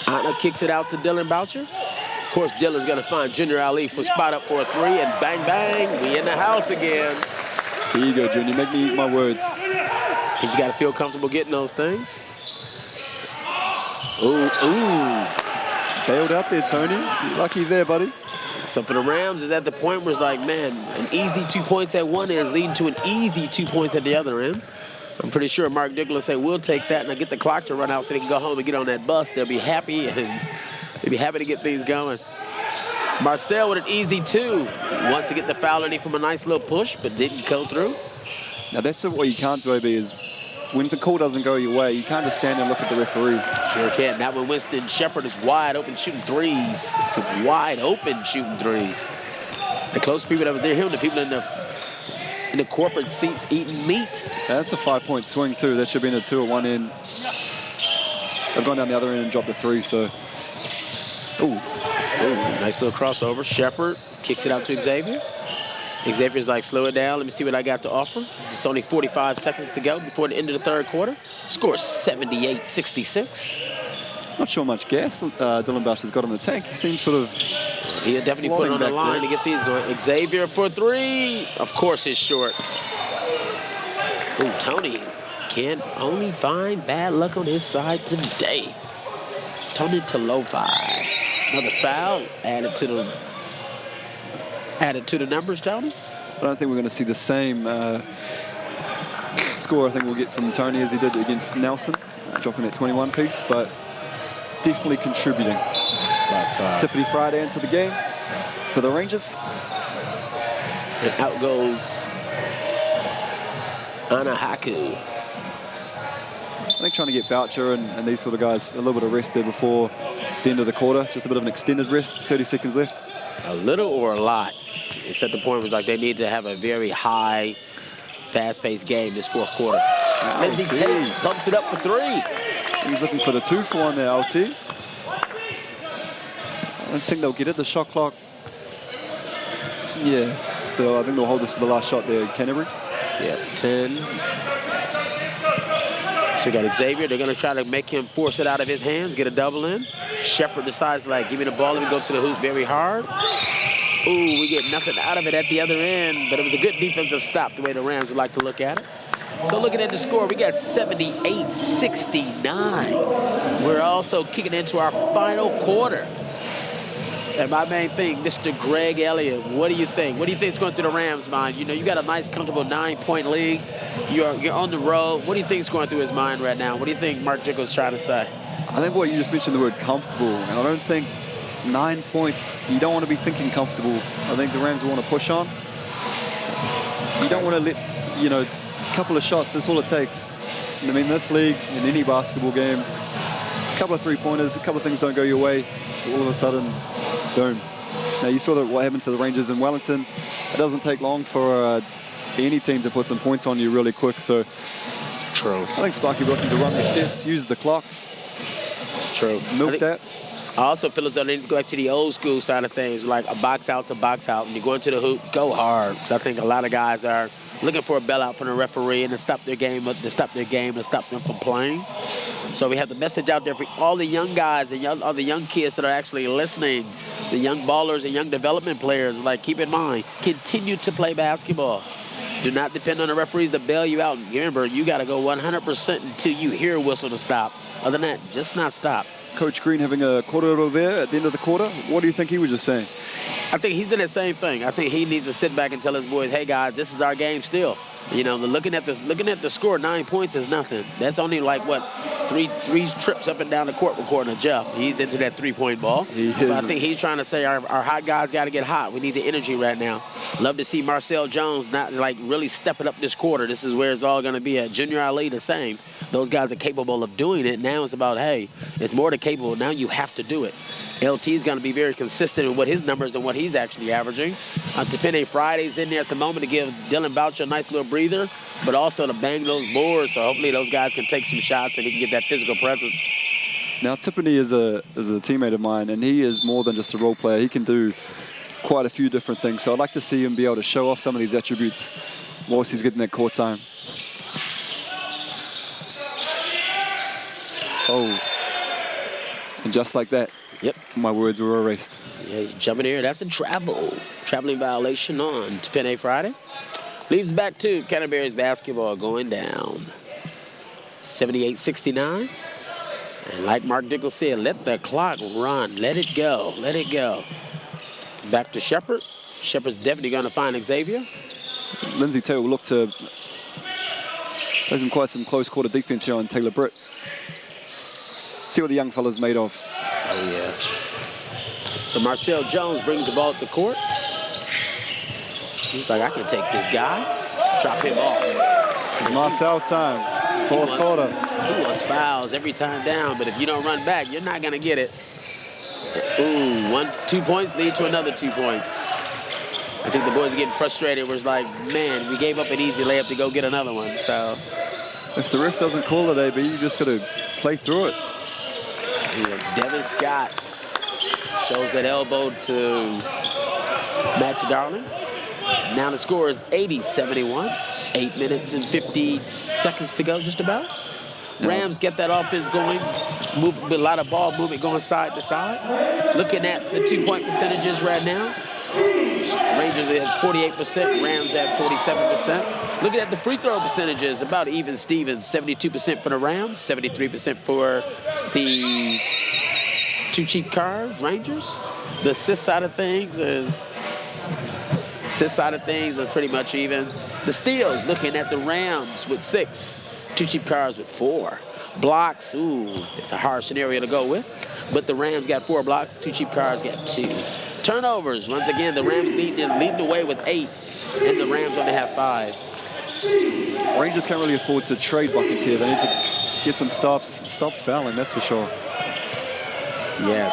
Ana kicks it out to Dylan Boucher. Of course, Dylan's going to find Junior Ali for spot up for a 3, and bang, bang, we in the house again. Here you go, Junior. Make me eat my words. You just got to feel comfortable getting those things. Ooh. Bailed out there, Tony. You're lucky there, buddy. So for the Rams, is at the point where it's like, man, an easy 2 points at one end leading to an easy 2 points at the other end. I'm pretty sure Mark Dickel will say, we'll take that, and I'll get the clock to run out so they can go home and get on that bus. They'll be happy, and they'll be happy to get things going. Marcel with an easy 2. Wants to get the foul underneath from a nice little push, but didn't go through. Now that's what you can't do, AB, is when the call doesn't go your way, you can't just stand and look at the referee. Sure can. That one, Winston Shepard is wide open shooting threes. Wide open shooting threes. The close people that was near him, the people in the corporate seats eating meat. That's a 5-point swing too. That should have been a 2 at one end. They've gone down the other end and dropped a 3, so. Ooh. Ooh, nice little crossover. Shepard kicks it out to Xavier. Xavier's like, slow it down. Let me see what I got to offer. It's only 45 seconds to go before the end of the third quarter. Score 78-66. Not sure much gas Dylan Boucher has got on the tank. He seems sort of. He'll definitely put it on the line to get these going. Xavier for 3. Of course it's short. Ooh, Tony can only find bad luck on his side today. Tony Talofi. Another foul added to the numbers, Tony. I don't think we're going to see the same score I think we'll get from Tony as he did against Nelson, dropping that 21 piece, but definitely contributing. Tippity Friday into the game for the Rangers. And out goes Anahaku. I think trying to get Boucher and these sort of guys a little bit of rest there before the end of the quarter. Just a bit of an extended rest, 30 seconds left. A little or a lot? It's at the point was like they need to have a very high, fast-paced game this fourth quarter. Lindsey Tate bumps it up for 3. He's looking for the 2 for 1 there, LT. I don't think they'll get it, the shot clock. Yeah, so I think they'll hold this for the last shot there, Canterbury. Yeah, 10. So we got Xavier. They're going to try to make him force it out of his hands, get a double in. Shepard decides, like, give me the ball. Let me go to the hoop very hard. Ooh, we get nothing out of it at the other end, but it was a good defensive stop the way the Rams would like to look at it. So looking at the score, we got 78-69. We're also kicking into our final quarter. And my main thing, Mr. Greg Elliott, what do you think? What do you think is going through the Rams' mind? You know, you got a nice, comfortable 9-point lead. You're on the road. What do you think is going through his mind right now? What do you think Mark Dickel's trying to say? I think what you just mentioned, the word comfortable, and I don't think 9 points, you don't want to be thinking comfortable. I think the Rams will want to push on. You don't want to let, you know, a couple of shots, that's all it takes. I mean, this league, in any basketball game, a couple of 3-pointers, a couple of things don't go your way, all of a sudden, boom. Now, you saw what happened to the Rangers in Wellington. It doesn't take long for any team to put some points on you really quick, so. True. I think Sparky looking to run the sets, use the clock. True. Milk that. I also feel as though they need to go back to the old school side of things, like a box out to box out. When you go into the hoop, go hard. So I think a lot of guys are looking for a bailout from the referee and to stop their game, to stop them from playing. So we have the message out there for all the young guys and all the young kids that are actually listening, the young ballers and young development players. Like, keep in mind, continue to play basketball. Do not depend on the referees to bail you out. Remember, you got to go 100% until you hear a whistle to stop. Other than that, just not stop. Coach Green having a quarter over there at the end of the quarter. What do you think he was just saying? I think he's in the same thing. I think he needs to sit back and tell his boys, hey, guys, this is our game still. You know, looking at the score, 9 points is nothing. That's only like, what, three trips up and down the court according to Jeff. He's into that 3-point ball. But I think he's trying to say our hot guys got to get hot. We need the energy right now. Love to see Marcel Jones not, like, really stepping up this quarter. This is where it's all going to be at. Junior Ali, the same. Those guys are capable of doing it. Now it's about, hey, it's more than capable. Now you have to do it. LT is going to be very consistent with what his numbers and what he's actually averaging. Tepene Friday's in there at the moment to give Dylan Boucher a nice little breather, but also to bang those boards. So hopefully those guys can take some shots and he can get that physical presence. Now, Tiffany is a teammate of mine, and he is more than just a role player. He can do quite a few different things. So I'd like to see him be able to show off some of these attributes whilst he's getting that court time. Oh. And just like that. Yep. My words were erased. Yeah, jumping here. That's a traveling violation on Tepene Friday. Leaves back to Canterbury's basketball going down. 78-69. And like Mark Dickel said, let the clock run. Let it go. Let it go. Back to Shepard. Shepard's definitely going to find Xavier. Lindsey Tate will look to There's been quite some close quarter defense here on Taylor Britt. See what the young fella's made of. Oh, yeah. So Marcel Jones brings the ball to the court. He's like, I can take this guy, drop him off. It's Marcel time, fourth quarter. He wants fouls every time down, but if you don't run back, you're not going to get it. Ooh, 2 points lead to another 2 points. I think the boys are getting frustrated. We're like, man, we gave up an easy layup to go get another one. So if the ref doesn't call it, AB, you just got to play through it. Yeah, Devin Scott shows that elbow to Max Darling. Now the score is 80-71. 8 minutes and 50 seconds to go, just about. Rams get that offense going. Move a lot of ball movement going side to side. Looking at the 2-point percentages right now. Rangers at 48%, Rams at 47%. Looking at the free throw percentages, about even Stevens, 72% for the Rams, 73% for the Two Cheap Cars, Rangers. The assist side of things is pretty much even. The steals, looking at the Rams with 6, Two Cheap Cars with 4. Blocks, ooh, it's a hard scenario to go with. But the Rams got 4 blocks, Two Cheap Cars got 2. Turnovers, once again, the Rams leading the way with 8, and the Rams only have 5. Rangers can't really afford to trade buckets here. They need to get some stops, stop fouling, that's for sure. Yes.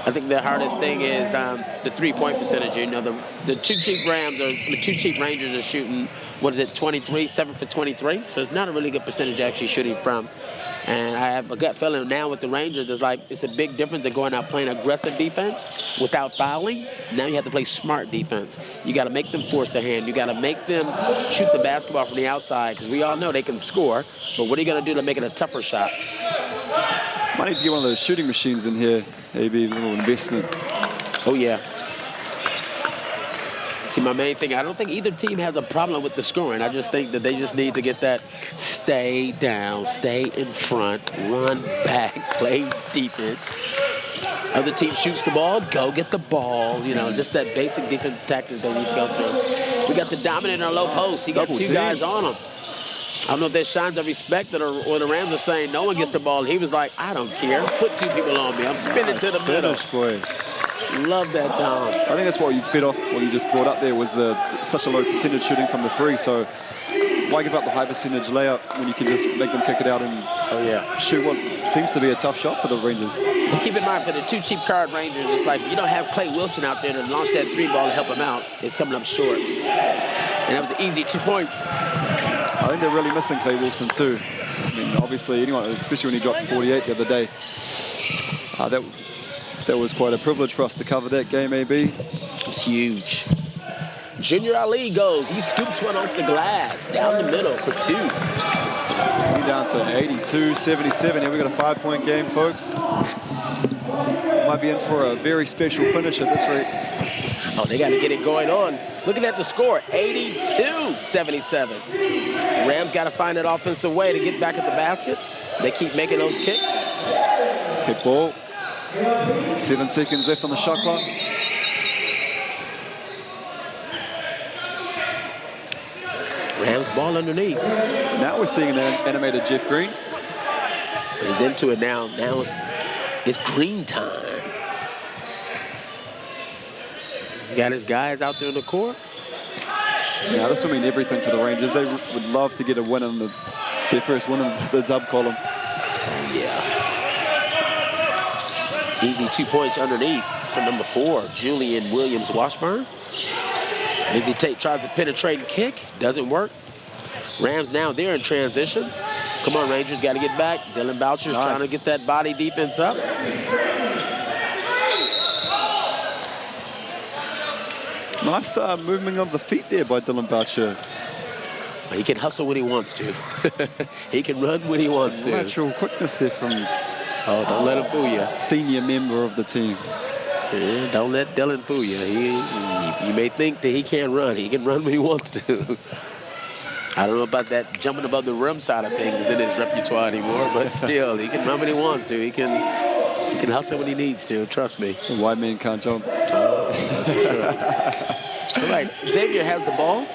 I think the hardest thing is the 3-point percentage. You know, the Two Cheap Rangers are shooting, what is it, 23, 7 for 23. So it's not a really good percentage actually shooting from. And I have a gut feeling now with the Rangers, it's a big difference in going out playing aggressive defense without fouling. Now you have to play smart defense. You got to make them force their hand. You got to make them shoot the basketball from the outside, because we all know they can score. But what are you going to do to make it a tougher shot? Might need to get one of those shooting machines in here, maybe a little investment. Oh, yeah. See, my main thing, I don't think either team has a problem with the scoring. I just think that they just need to get that stay down, stay in front, run back, play defense. Other team shoots the ball, go get the ball. You know, just that basic defense tactics they need to go through. We got the dominant in our low post. He got 2 guys on him. I don't know if there's signs of respect or the Rams are saying no one gets the ball. He was like, I don't care. Put 2 people on me. I'm spinning to the middle. Boy. Love that, Dom. I think that's what you fed off, what you just brought up there, was such a low percentage shooting from the 3. So why give up the high percentage layup when you can just make them kick it out and shoot what seems to be a tough shot for the Rangers? But keep in mind, for the Two Cheap Card Rangers, it's like you don't have Clay Wilson out there to launch that 3 ball to help him out. It's coming up short. And that was an easy 2 points. I think they're really missing Clay Wilson too. I mean, obviously, anyone, especially when he dropped 48 the other day. That was quite a privilege for us to cover that game, AB. It's huge. Junior Ali goes. He scoops one off the glass down the middle for 2. We're down to 82-77. Here we got a 5-point game, folks. Might be in for a very special finish at this rate. Oh, they got to get it going on. Looking at the score, 82-77. Rams got to find an offensive way to get back at the basket. They keep making those kicks. Kick ball. 7 seconds left on the shot clock. Rams ball underneath. Now we're seeing an animated Jeff Green. He's into it now. Now it's Green time. Got his guys out there in the court. Yeah, this will mean everything for the Rangers. They would love to get a win in their first win in the dub column. Oh, yeah. Easy 2 points underneath for number 4, Julian Williams-Washburn. Lindsey Tate tries to penetrate and kick. Doesn't work. Rams now, they're in transition. Come on, Rangers, got to get back. Dylan Boucher's trying to get that body defense up. Nice movement of the feet there by Dylan Boucher. He can hustle when he wants to. He can run when he wants to. Natural quickness there from don't let him fool you. Senior member of the team. Yeah, don't let Dylan fool you. You may think that he can't run. He can run when he wants to. I don't know about that jumping above the rim side of things in his repertoire anymore, but still, he can run when he wants to. He can hustle when he needs to, trust me. The white man can't jump. Oh, that's true. All right, Xavier has the ball.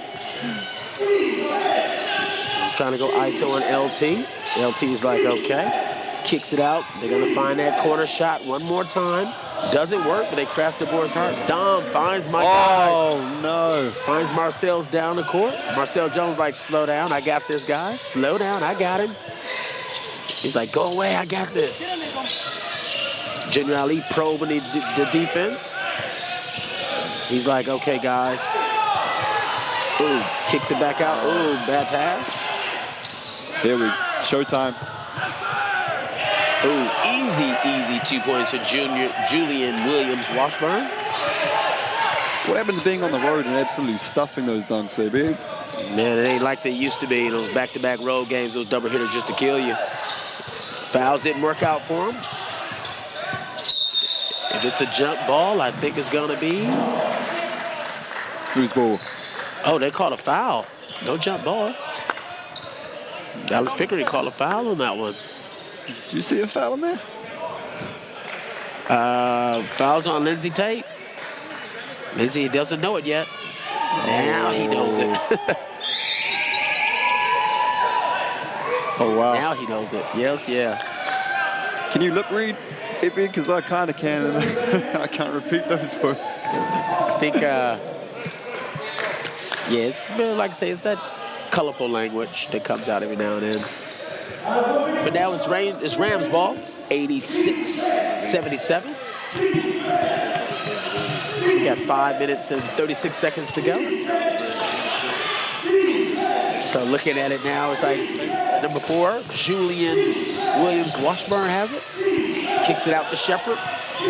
Rams trying to go ISO on LT. LT is like, okay. Kicks it out. They're going to find that corner shot one more time. Doesn't work, but they crash the board's heart. Dom finds my guy. Oh, no. Finds Marcel's down the court. Marcel Jones like, slow down. I got this guy. Slow down. I got him. He's like, go away. I got this. Junior Ali probing the defense. He's like, okay, guys. Ooh, kicks it back out. Ooh, bad pass. Here we showtime. Ooh, easy 2 points for Julian Williams-Washburn. What happens being on the road and absolutely stuffing those dunks, AB? Man, it ain't like they used to be. Those back-to-back road games, those double hitters just to kill you. Fouls didn't work out for him. If it's a jump ball, I think it's gonna be. Whose ball? Oh, they called a foul. No jump ball. Dallas Pickering called a foul on that one. Did you see a foul in there? Fouls on Lindsey Tate. Lindsey doesn't know it yet. Now he knows it. Oh, wow. Now he knows it. Yes, yeah. Can you lip read, AB? Because I kind of can, and I can't repeat those words. I think, yes, but like I say, it's that colorful language that comes out every now and then. But now it's Rams ball, 86-77. We got 5 minutes and 36 seconds to go. So looking at it now, it's like number 4, Julian Williams-Washburn has it. Kicks it out to Shepard.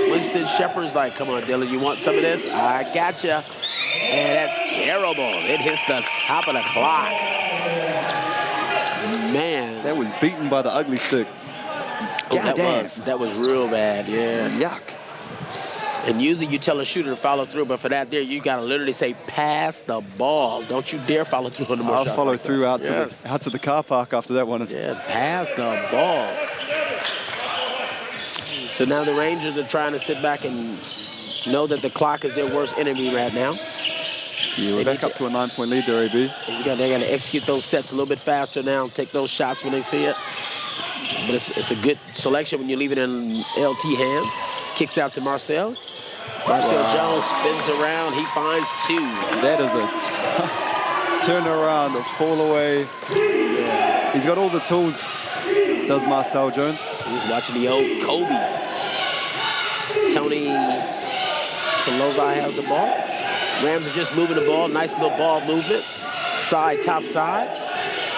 Winston Shepard's like, come on, Dylan, you want some of this? I gotcha. And that's terrible. It hits the top of the clock. Man. That was beaten by the ugly stick. Oh, that was real bad, yeah. Yuck. And usually you tell a shooter to follow through, but for that there, you got to literally say, pass the ball. Don't you dare follow through on the more shots. I'll follow like through out to the car park after that one. Yeah, pass the ball. So now the Rangers are trying to sit back and know that the clock is their worst enemy right now. Yeah, we're back up to a 9-point lead there, AB. They got to execute those sets a little bit faster now, take those shots when they see it. But it's a good selection when you leave it in LT hands. Kicks out to Marcel. Marcel Jones spins around. He finds 2. That is a turnaround, a fall away. Yeah. He's got all the tools, does Marcel Jones. He's watching the old Kobe. Tony Talovai has the ball. Rams are just moving the ball. Nice little ball movement. Side, top side.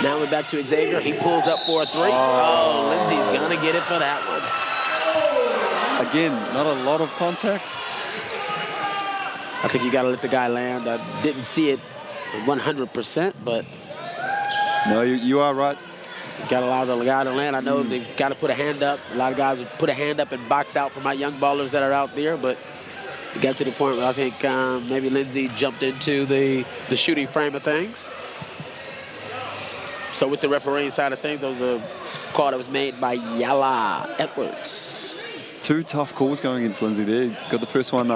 Now we're back to Xavier. He pulls up for a 3. Oh, Lindsey's going to get it for that one. Again, not a lot of contact. I think you got to let the guy land. I didn't see it 100%, but... No, you are right. You got to allow the guy to land. I know they've got to put a hand up. A lot of guys would put a hand up and box out for my young ballers that are out there, but it got to the point where I think maybe Lindsey jumped into the shooting frame of things. So with the refereeing side of things, there was a call that was made by Yala Edwards. 2 tough calls going against Lindsey there. Got the first one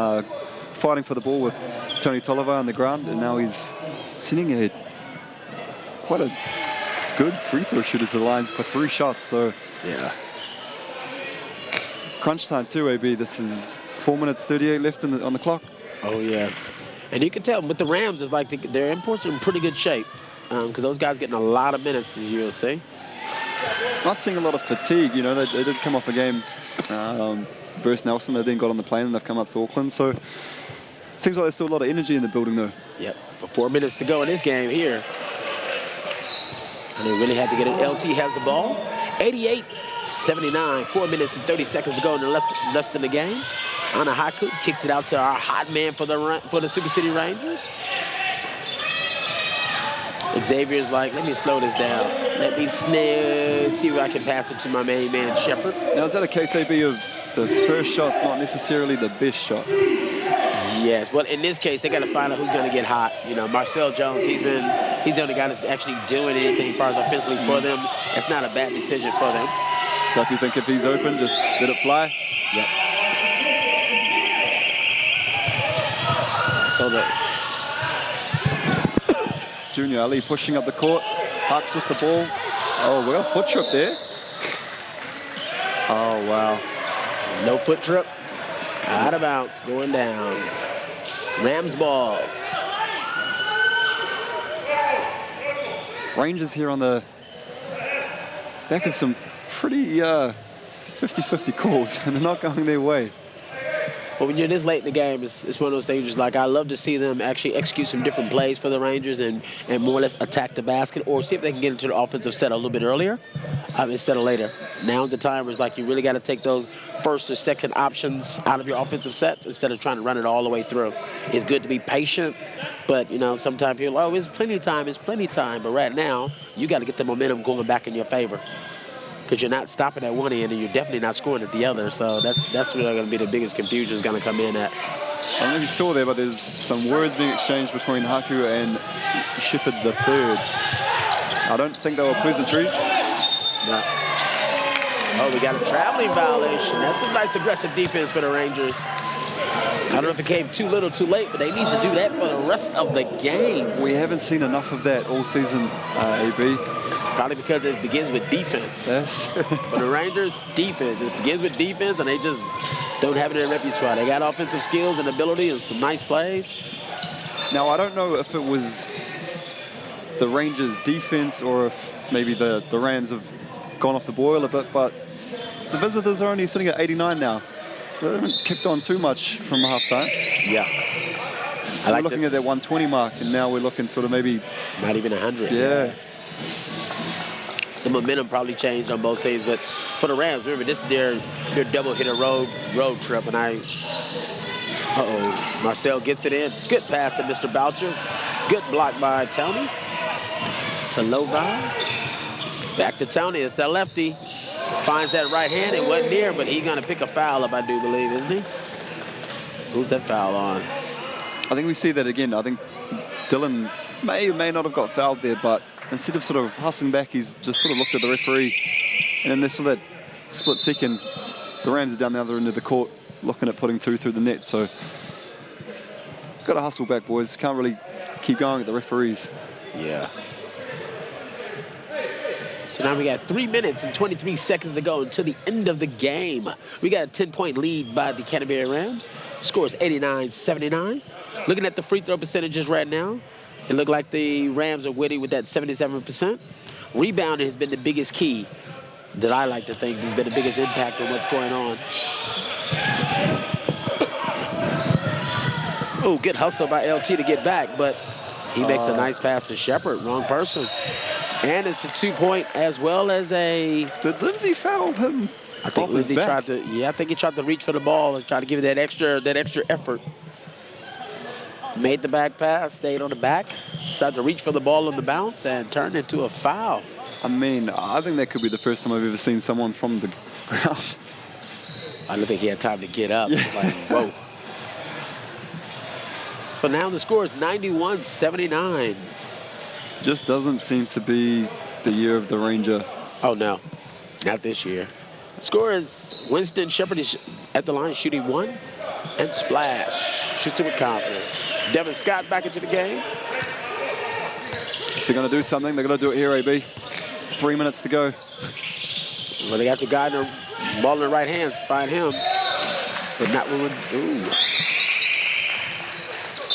fighting for the ball with Tony Tolliver on the ground, and now he's sending quite a good free throw shooter to the line for 3 shots. So yeah, crunch time too, AB. This is 4 minutes 38 left on the clock. Oh yeah, and you can tell with the Rams, it's like their imports are in pretty good shape because those guys getting a lot of minutes in USC. Not seeing a lot of fatigue. You know, they did come off a game versus Nelson. They then got on the plane and they've come up to Auckland. So seems like there's still a lot of energy in the building though. Yep, for 4 minutes to go in this game here. And they really had to get it. LT has the ball. 88-79, 4 minutes and 30 seconds to go in the left in the game. Anahaku kicks it out to our hot man for the Super City Rangers. Xavier's like, let me slow this down. Let me see if I can pass it to my main man, Shepard. Now, is that a case, AB, of the first shot's not necessarily the best shot? Yes, well, in this case, they got to find out who's going to get hot. You know, Marcel Jones, he's the only guy that's actually doing anything as far as offensively for them. It's not a bad decision for them. So if you think if he's open, just let it fly? Yep. So the Junior Ali pushing up the court. Parks with the ball. Oh, we got a foot trip there. Oh, wow. No foot trip. Out of bounds, going down. Rams ball. Rangers here on the back of some pretty 50-50 calls, and they're not going their way. But when you're this late in the game, it's one of those things just like I love to see them actually execute some different plays for the Rangers and more or less attack the basket or see if they can get into the offensive set a little bit earlier instead of later. Now's the time where it's like you really got to take those first or second options out of your offensive sets instead of trying to run it all the way through. It's good to be patient, but, you know, sometimes people, oh, it's plenty of time. But right now, you got to get the momentum going back in your favor, because you're not stopping at one end and you're definitely not scoring at the other. So that's really going to be the biggest confusion is going to come in at. I don't know if you saw there, but there's some words being exchanged between Haku and Shepard the third. I don't think they were pleasantries. No. Oh, we got a traveling violation. That's some nice aggressive defense for the Rangers. I don't know if it came too little too late, but they need to do that for the rest of the game. We haven't seen enough of that all season, AB. It's probably because it begins with defense. Yes. For the Rangers, defense. It begins with defense, and they just don't have it in their repertoire. They got offensive skills and ability and some nice plays. Now, I don't know if it was the Rangers' defense or if maybe the Rams have gone off the boil a bit, but the visitors are only sitting at 89 now. They haven't kicked on too much from halftime. Yeah. We're looking at that 120 mark, and now we're looking sort of maybe... Not even 100. Yeah. The momentum probably changed on both sides, but for the Rams, remember, this is their double hitter road trip, and Marcel gets it in. Good pass to Mr. Boucher. Good block by Tony. To Lovi. Back to Tony. It's that lefty. Finds that right hand. It wasn't near, but he's going to pick a foul up, I do believe, isn't he? Who's that foul on? I think we see that again. I think Dylan may or may not have got fouled there, but instead of sort of hustling back, he's just sort of looked at the referee. And in this sort of that split second, the Rams are down the other end of the court looking at putting two through the net. So got to hustle back, boys. Can't really keep going at the referees. Yeah. So now we got 3 minutes and 23 seconds to go until the end of the game. We got a 10-point lead by the Canterbury Rams. Score is 89-79. Looking at the free throw percentages right now, it looked like the Rams are winning with that 77%. Rebounding has been the biggest key that I like to think has been the biggest impact on what's going on. Oh, good hustle by LT to get back, but he makes a nice pass to Shepard. Wrong person. And it's a 2-point as well as a... Did Lindsay foul him? I think Lindsay tried to... Yeah, I think he tried to reach for the ball and try to give it that extra effort. Made the back pass, stayed on the back, decided to reach for the ball on the bounce and turned into a foul. I mean, I think that could be the first time I've ever seen someone from the ground. I don't think he had time to get up. Yeah. Like, whoa. So now the score is 91-79. Just doesn't seem to be the year of the Ranger. Oh, no. Not this year. Score is Winston Shepard is at the line shooting one and splash. Shoots it with confidence. Devin Scott back into the game. If they're going to do something, they're going to do it here, AB. 3 minutes to go. Well, they got the guy in the ball in the right hands to find him. But not when ooh.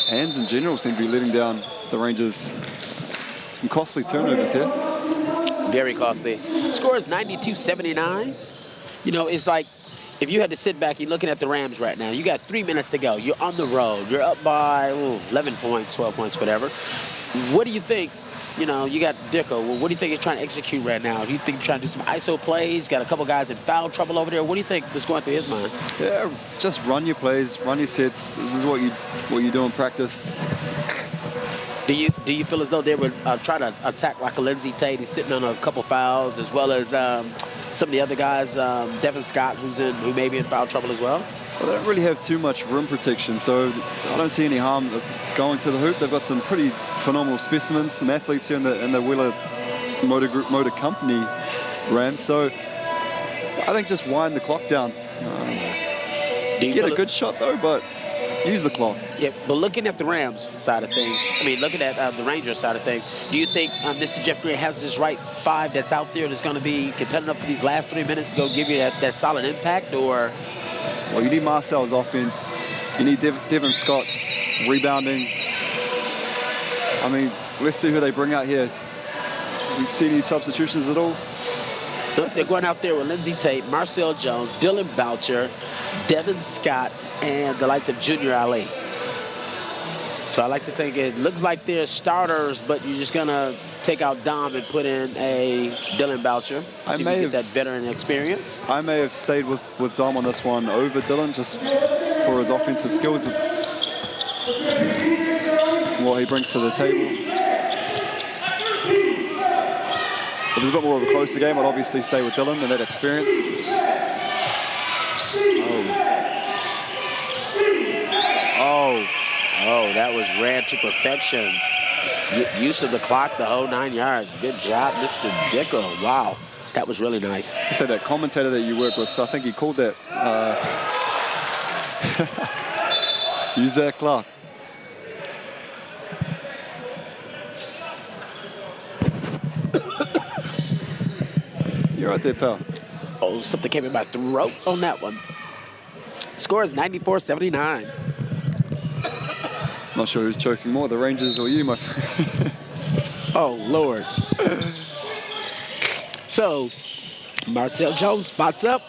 Hands in general seem to be letting down the Rangers. Some costly turnovers here. Very costly. Score is 92-79. You know, it's like if you had to sit back, you're looking at the Rams right now. You got 3 minutes to go. You're on the road. You're up by 11 points, 12 points, whatever. What do you think? You know, you got Dicko. Well, what do you think he's trying to execute right now? Do you think he's trying to do some ISO plays? Got a couple guys in foul trouble over there. What do you think is going through his mind? Yeah, just run your plays, run your sets. This is what you do in practice. Do you feel as though they would try to attack like a Lindsay Tate? He's sitting on a couple fouls, as well as some of the other guys, Devin Scott, who may be in foul trouble as well. Well, they don't really have too much rim protection, so I don't see any harm going to the hoop. They've got some pretty phenomenal specimens, some athletes here in the Wheeler Motor Company Rams. So I think just wind the clock down. Get a good shot though, but use the clock. Yeah, but looking at the Rams side of things, I mean, looking at the Rangers side of things, do you think Mr. Jeff Green has this right five that's out there that's going to be competitive for these last 3 minutes to go give you that solid impact, or? Well, you need Marcel's offense. You need Devin Scott rebounding. I mean, let's see who they bring out here. You see any substitutions at all? They're going out there with Lindsey Tate, Marcel Jones, Dylan Boucher, Devin Scott, and the likes of Junior Ali. So I like to think it looks like they're starters, but you're just going to take out Dom and put in a Dylan Boucher. So you can get that veteran experience. I may have stayed with Dom on this one over Dylan just for his offensive skills, what he brings to the table. If it's a bit more of a closer game, I'd obviously stay with Dylan and that experience. Oh, that was ran to perfection. Use of the clock, the whole 9 yards. Good job, Mr. Dicko. Wow, that was really nice. You said that commentator that you work with, I think he called that. Use that clock. You're right there, pal. Oh, something came in my throat on that one. Score is 94-79. Not sure who's choking more, the Rangers or you, my friend. Oh, Lord. So, Marcel Jones spots up.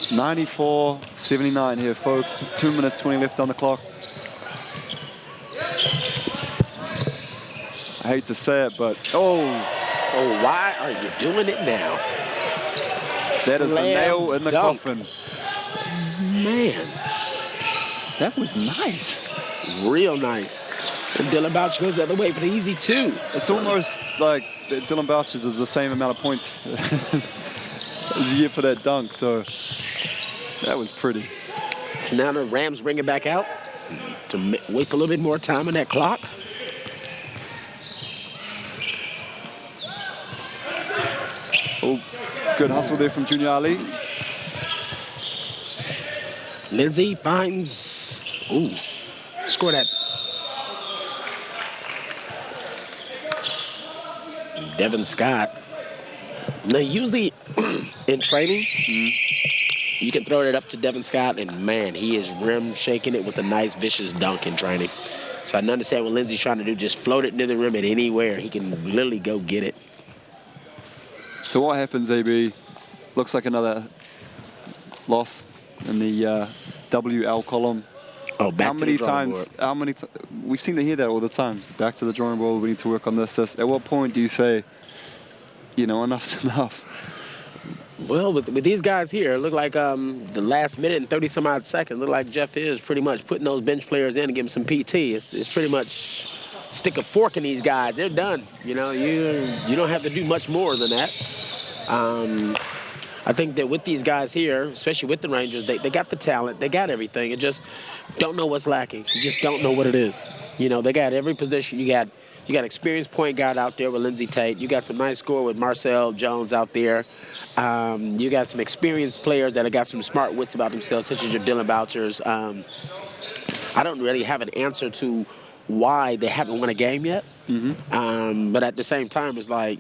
94-79 here, folks. 2 minutes 20 left on the clock. I hate to say it, but why are you doing it now? That is the nail in the coffin. Man, that was nice. Real nice. And Dylan Boucher goes the other way for the easy two. It's almost like Dylan Boucher's is the same amount of points as you get for that dunk, so that was pretty. So now the Rams bring it back out to waste a little bit more time on that clock. Oh, good hustle there from Junior Ali. Lindsey finds, score that. Devin Scott. Now, usually in training, you can throw it up to Devin Scott, and man, he is rim shaking it with a nice, vicious dunk in training. So I understand what Lindsey's trying to do, just float it near the rim at anywhere. He can literally go get it. So what happens, AB? Looks like another loss in the WL column. Oh, back to the drawing board. How many times? We seem to hear that all the time. Back to the drawing board. We need to work on this. At what point do you say, you know, enough's enough? Well, with these guys here, it look like the last minute and 30-some-odd seconds, look like Jeff is pretty much putting those bench players in and giving some PT. It's pretty much stick a fork in these guys. They're done. You know, you don't have to do much more than that. I think that with these guys here, especially with the Rangers, they got the talent, they got everything. You just don't know what's lacking. You just don't know what it is. You know, they got every position. You got experienced point guard out there with Lindsey Tate. You got some nice score with Marcel Jones out there. You got some experienced players that have got some smart wits about themselves, such as your Dylan Bouchers. I don't really have an answer to why they haven't won a game yet. But at the same time, it's like,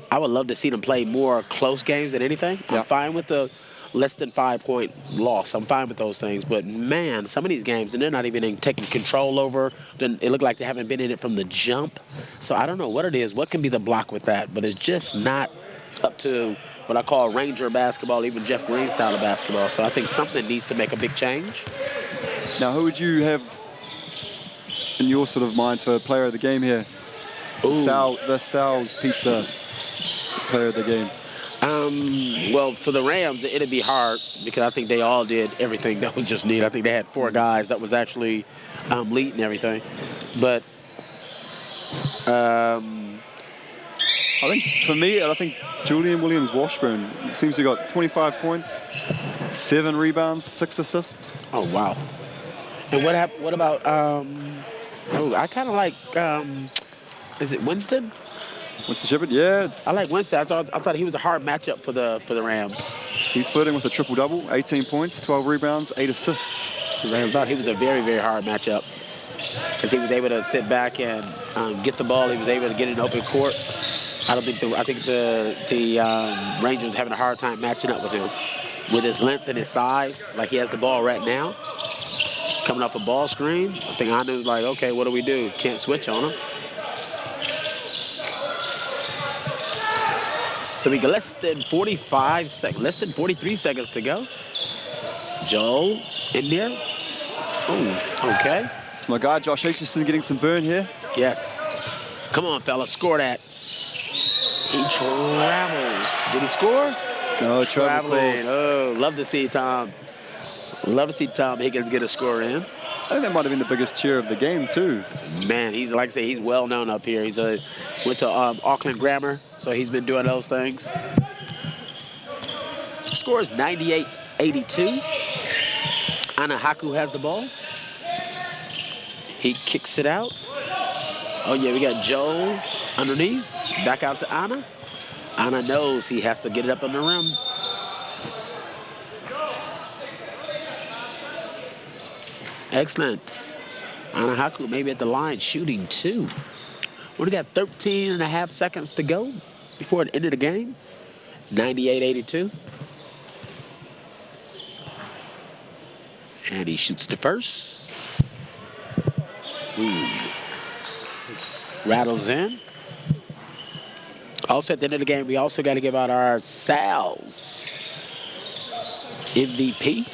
I would love to see them play more close games than anything. I'm fine with the less than 5-point loss. I'm fine with those things. But, man, some of these games, and they're not even taking control over. It looked like they haven't been in it from the jump. So I don't know what it is. What can be the block with that? But it's just not up to what I call Ranger basketball, even Jeff Green style of basketball. So I think something needs to make a big change. Now, who would you have in your sort of mind for player of the game here? The Sal's Pizza player of the game. Well, for the Rams, it'd be hard because I think they all did everything that was just needed. I think they had 4 guys that was actually leading everything. But I think for me, I think Julian Williams-Washburn seems to have got 25 points, 7 rebounds, 6 assists. Oh, wow. And what about, I kind of like, is it Winston? Winston Shepard, yeah. I like Winston. I thought he was a hard matchup for the Rams. He's flirting with a triple-double, 18 points, 12 rebounds, 8 assists. The Rams thought he was a very, very hard matchup because he was able to sit back and get the ball. He was able to get in open court. I think the Rangers having a hard time matching up with him. With his length and his size, like he has the ball right now, coming off a ball screen, I think Anu's like, okay, what do we do? Can't switch on him. So we got less than 45 seconds, less than 43 seconds to go. Joel in there. Ooh, okay. My guy, Josh Aitchison, getting some burn here. Yes. Come on, fella, score that. He travels. Did he score? No, traveling. Oh, love to see Tom. Love to see Tom Higgins get a score in. I think that might have been the biggest cheer of the game, too. Man, he's, like I say, he's well known up here. He's went to Auckland Grammar, so he's been doing those things. The score is 98-82. Ana Haku has the ball. He kicks it out. Oh, yeah, we got Joel underneath. Back out to Ana. Ana knows he has to get it up on the rim. Excellent. Ana Haku maybe at the line shooting 2. We got 13 and a half seconds to go before the end of the game. 98-82. And he shoots the first. Ooh. Rattles in. Also at the end of the game, we also got to give out our Sal's MVP,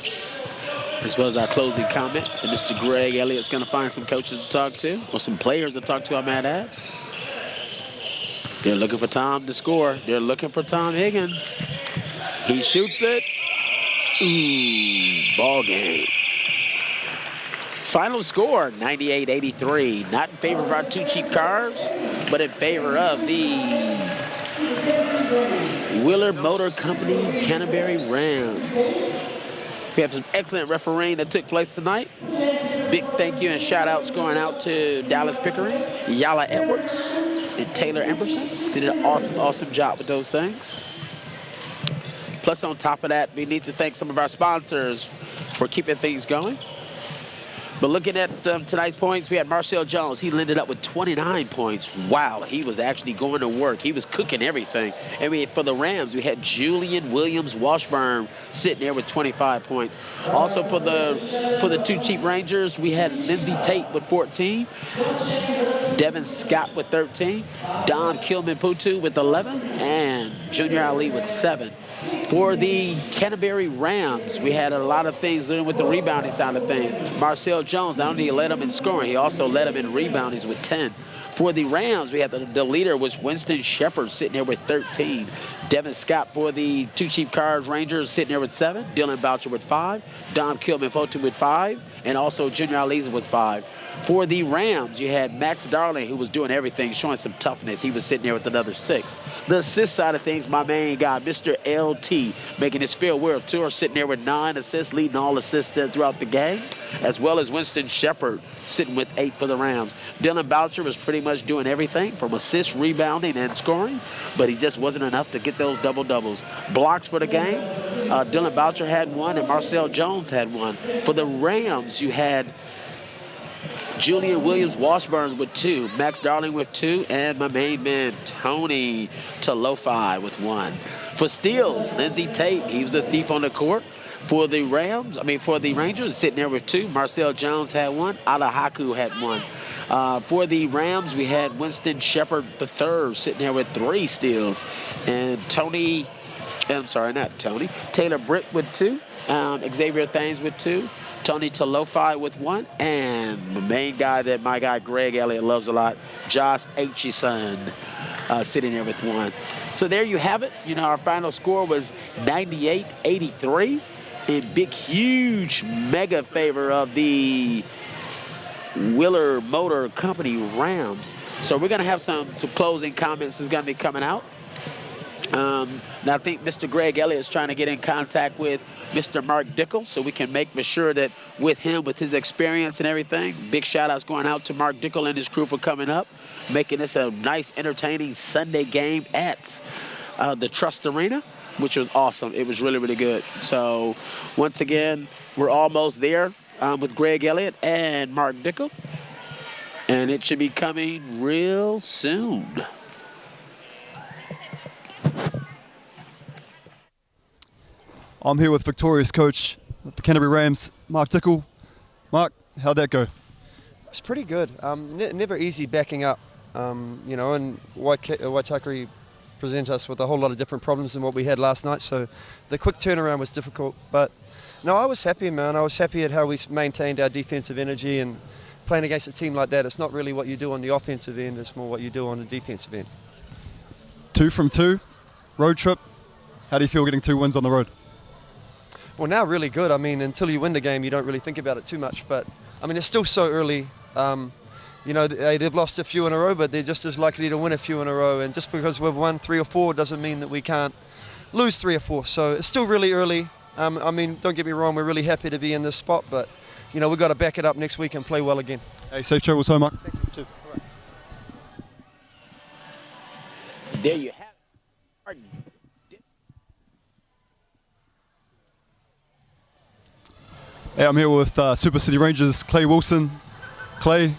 as well as our closing comment. And Mr. Greg Elliott's going to find some coaches to talk to, or some players to talk to, I might add. They're looking for Tom to score. They're looking for Tom Higgins. He shoots it. Ooh, ball game. Final score, 98-83. Not in favor of our two cheap cars, but in favor of the Wheeler Motor Company Canterbury Rams. We have some excellent refereeing that took place tonight. Big thank you and shout outs going out to Dallas Pickering, Yala Edwards, and Taylor Emberson. Did an awesome, awesome job with those things. Plus, on top of that, we need to thank some of our sponsors for keeping things going. But looking at tonight's points, we had Marcel Jones. He ended up with 29 points. Wow, he was actually going to work. He was cooking everything. And for the Rams, we had Julian Williams Washburn sitting there with 25 points. Also for the two cheap Rangers, we had Lindsey Tate with 14, Devin Scott with 13, Don Kilman-Putu with 11, and Junior Ali with 7. For the Canterbury Rams, we had a lot of things doing with the rebounding side of things. Marcel Jones, not only led him in scoring, he also led him in reboundings with 10. For the Rams, we had the leader was Winston Shepard sitting there with 13. Devin Scott for the two cheap cars Rangers sitting there with 7. Dylan Boucher with 5. Dom Kilman-Putu with 5. And also Junior Aliza with 5. For the Rams, you had Max Darling, who was doing everything, showing some toughness. He was sitting there with another 6. The assist side of things, my main guy, Mr. LT, making his farewell tour, sitting there with 9 assists, leading all assists throughout the game, as well as Winston Shepard, sitting with 8 for the Rams. Dylan Boucher was pretty much doing everything from assists, rebounding, and scoring, but he just wasn't enough to get those double-doubles. Blocks for the game, Dylan Boucher had 1, and Marcel Jones had 1. For the Rams, you had Julian Williams Washburn with 2, Max Darling with 2, and my main man, Tony Talofi with 1. For steals, Lindsey Tate, he was the thief on the court. For the Rangers, sitting there with 2. Marcel Jones had 1. Ala Haku had 1. For the Rams, we had Winston Shepard III sitting there with 3 steals. And Taylor Britt with 2. Xavier Thames with 2. Tony Talofi with 1, and the main guy that my guy Greg Elliott loves a lot, Josh Aitchison, sitting there with 1. So there you have it. You know, our final score was 98-83 in big, huge, mega favor of the Wheeler Motor Company Rams. So we're going to have some closing comments that's going to be coming out. Now I think Mr. Greg Elliott is trying to get in contact with Mr. Mark Dickel so we can make sure that with him, with his experience and everything, big shout outs going out to Mark Dickel and his crew for coming up, making this a nice, entertaining Sunday game at the Trust Arena, which was awesome. It was really, really good. So once again, we're almost there with Greg Elliott and Mark Dickel, and it should be coming real soon. I'm here with victorious coach of the Canterbury Rams, Mark Dickel. Mark, how'd that go? It's pretty good. Never easy backing up, you know, and Waitakere present us with a whole lot of different problems than what we had last night, so the quick turnaround was difficult. But no, I was happy, man. I was happy at how we maintained our defensive energy, and playing against a team like that, it's not really what you do on the offensive end, it's more what you do on the defensive end. 2 from 2, road trip. How do you feel getting 2 wins on the road? Well, now really good. I mean, until you win the game, you don't really think about it too much. But, I mean, it's still so early. You know, they've lost a few in a row, but they're just as likely to win a few in a row. And just because we've won 3 or 4 doesn't mean that we can't lose 3 or 4. So it's still really early. I mean, don't get me wrong, we're really happy to be in this spot. But, you know, we've got to back it up next week and play well again. Hey, safe travels home, Mark. Thank you. Cheers. There you have it. Hey, I'm here with Super City Rangers Clay Wilson. Clay,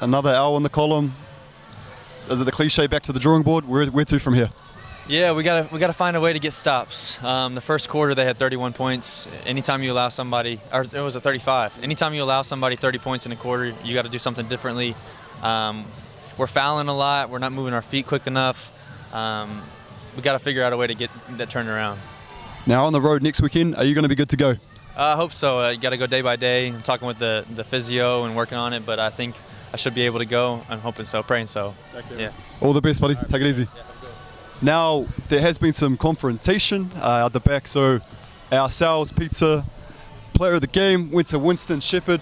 another L on the column. Is it the cliche back to the drawing board? Where to from here? Yeah, we gotta find a way to get stops. The first quarter they had 31 points. Anytime you allow somebody, or it was a 35. Anytime you allow somebody 30 points in a quarter, you got to do something differently. We're fouling a lot. We're not moving our feet quick enough. We got to figure out a way to get that turned around. Now on the road next weekend, are you going to be good to go? I hope so. You got to go day by day. I'm talking with the physio and working on it, but I think I should be able to go. I'm hoping so, praying so. Yeah. All the best, buddy. Take it easy. Yeah, now, there has been some confrontation at the back. So our Sal's Pizza player of the game went to Winston Shepherd.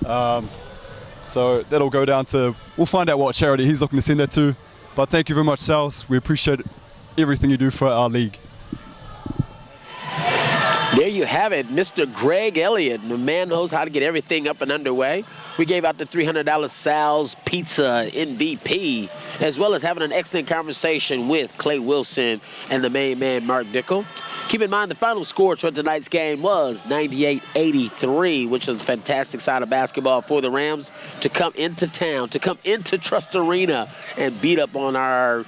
So that'll go down to, we'll find out what charity he's looking to send that to. But thank you very much, Sal's. We appreciate everything you do for our league. There you have it, Mr. Greg Elliott. The man knows how to get everything up and underway. We gave out the $300 Sal's Pizza MVP, as well as having an excellent conversation with Clay Wilson and the main man, Mark Dickel. Keep in mind the final score for tonight's game was 98-83, which was a fantastic side of basketball for the Rams to come into town, to come into Trust Arena and beat up on our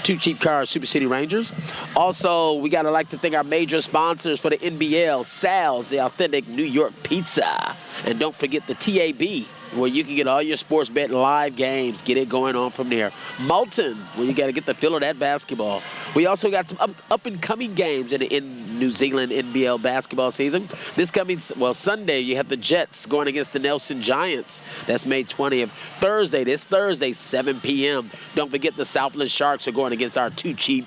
Two Cheap Cars Super City Rangers. Also, we got to like to thank our major sponsors for the NBL, Sal's, the authentic New York pizza. And don't forget the TAB, where you can get all your sports betting live games, get it going on from there. Moulton, where you got to get the feel of that basketball. We also got some up-and-coming games in New Zealand NBL basketball season. This coming, Sunday, you have the Jets going against the Nelson Giants. That's May 20th. This Thursday, 7 p.m. Don't forget the Southland Sharks are going against our Two Cheap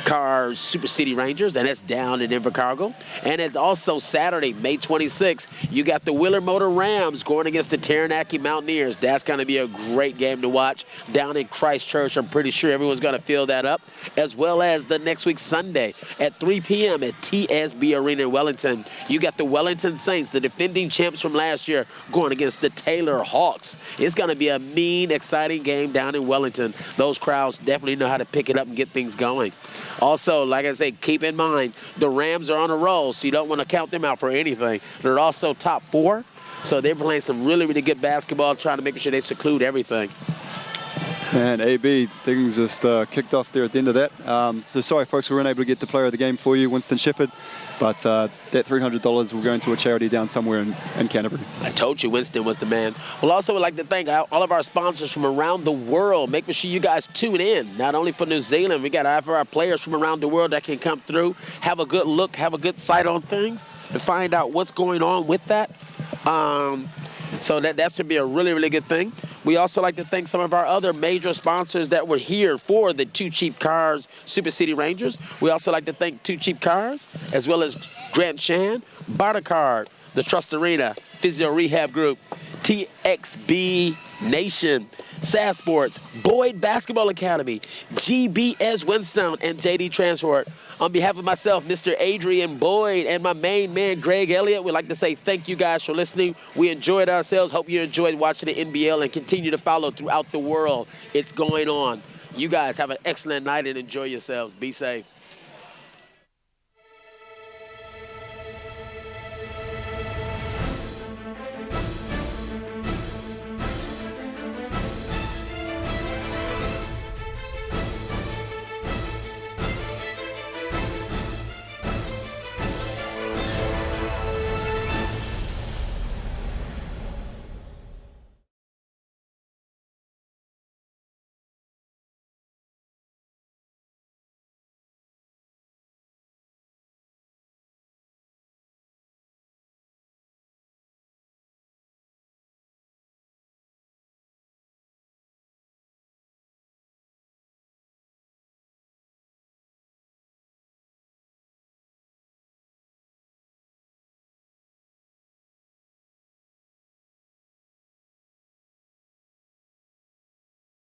Cars Super City Rangers, and that's down in Invercargill. And it's also Saturday, May 26th, you got the Wheeler Motor Rams going against the Taranaki Mountaineers. That's going to be a great game to watch down in Christchurch. I'm pretty sure everyone's going to fill that up, as well as the next week Sunday at 3 p.m. at TSB Arena in Wellington. You got the Wellington Saints, the defending champs from last year, going against the Taylor Hawks. It's going to be a mean, exciting game down in Wellington. Those crowds definitely know how to pick it up and get things going. Also, like I say, keep in mind, the Rams are on a roll, so you don't want to count them out for anything. They're also top 4, so they're playing some really, really good basketball, trying to make sure they seclude everything. And AB, things just kicked off there at the end of that. So sorry, folks, we weren't able to get the player of the game for you, Winston Shepherd. But that $300 will go into a charity down somewhere in Canterbury. I told you Winston was the man. Well, also, we'd like to thank all of our sponsors from around the world. Make sure you guys tune in, not only for New Zealand. We got our players from around the world that can come through, have a good look, have a good sight on things, to find out what's going on with that. So that should be a really, really good thing. We also like to thank some of our other major sponsors that were here for the Two Cheap Cars Super City Rangers. We also like to thank Two Cheap Cars, as well as Grant Shan, Bartercard, the Trust Arena, Physio Rehab Group, TXB Nation, SAS Sports, Boyd Basketball Academy, GBS Winstone, and JD Transport. On behalf of myself, Mr. Adrian Boyd, and my main man, Greg Elliott, we'd like to say thank you guys for listening. We enjoyed ourselves. Hope you enjoyed watching the NBL and continue to follow throughout the world. It's going on. You guys have an excellent night and enjoy yourselves. Be safe.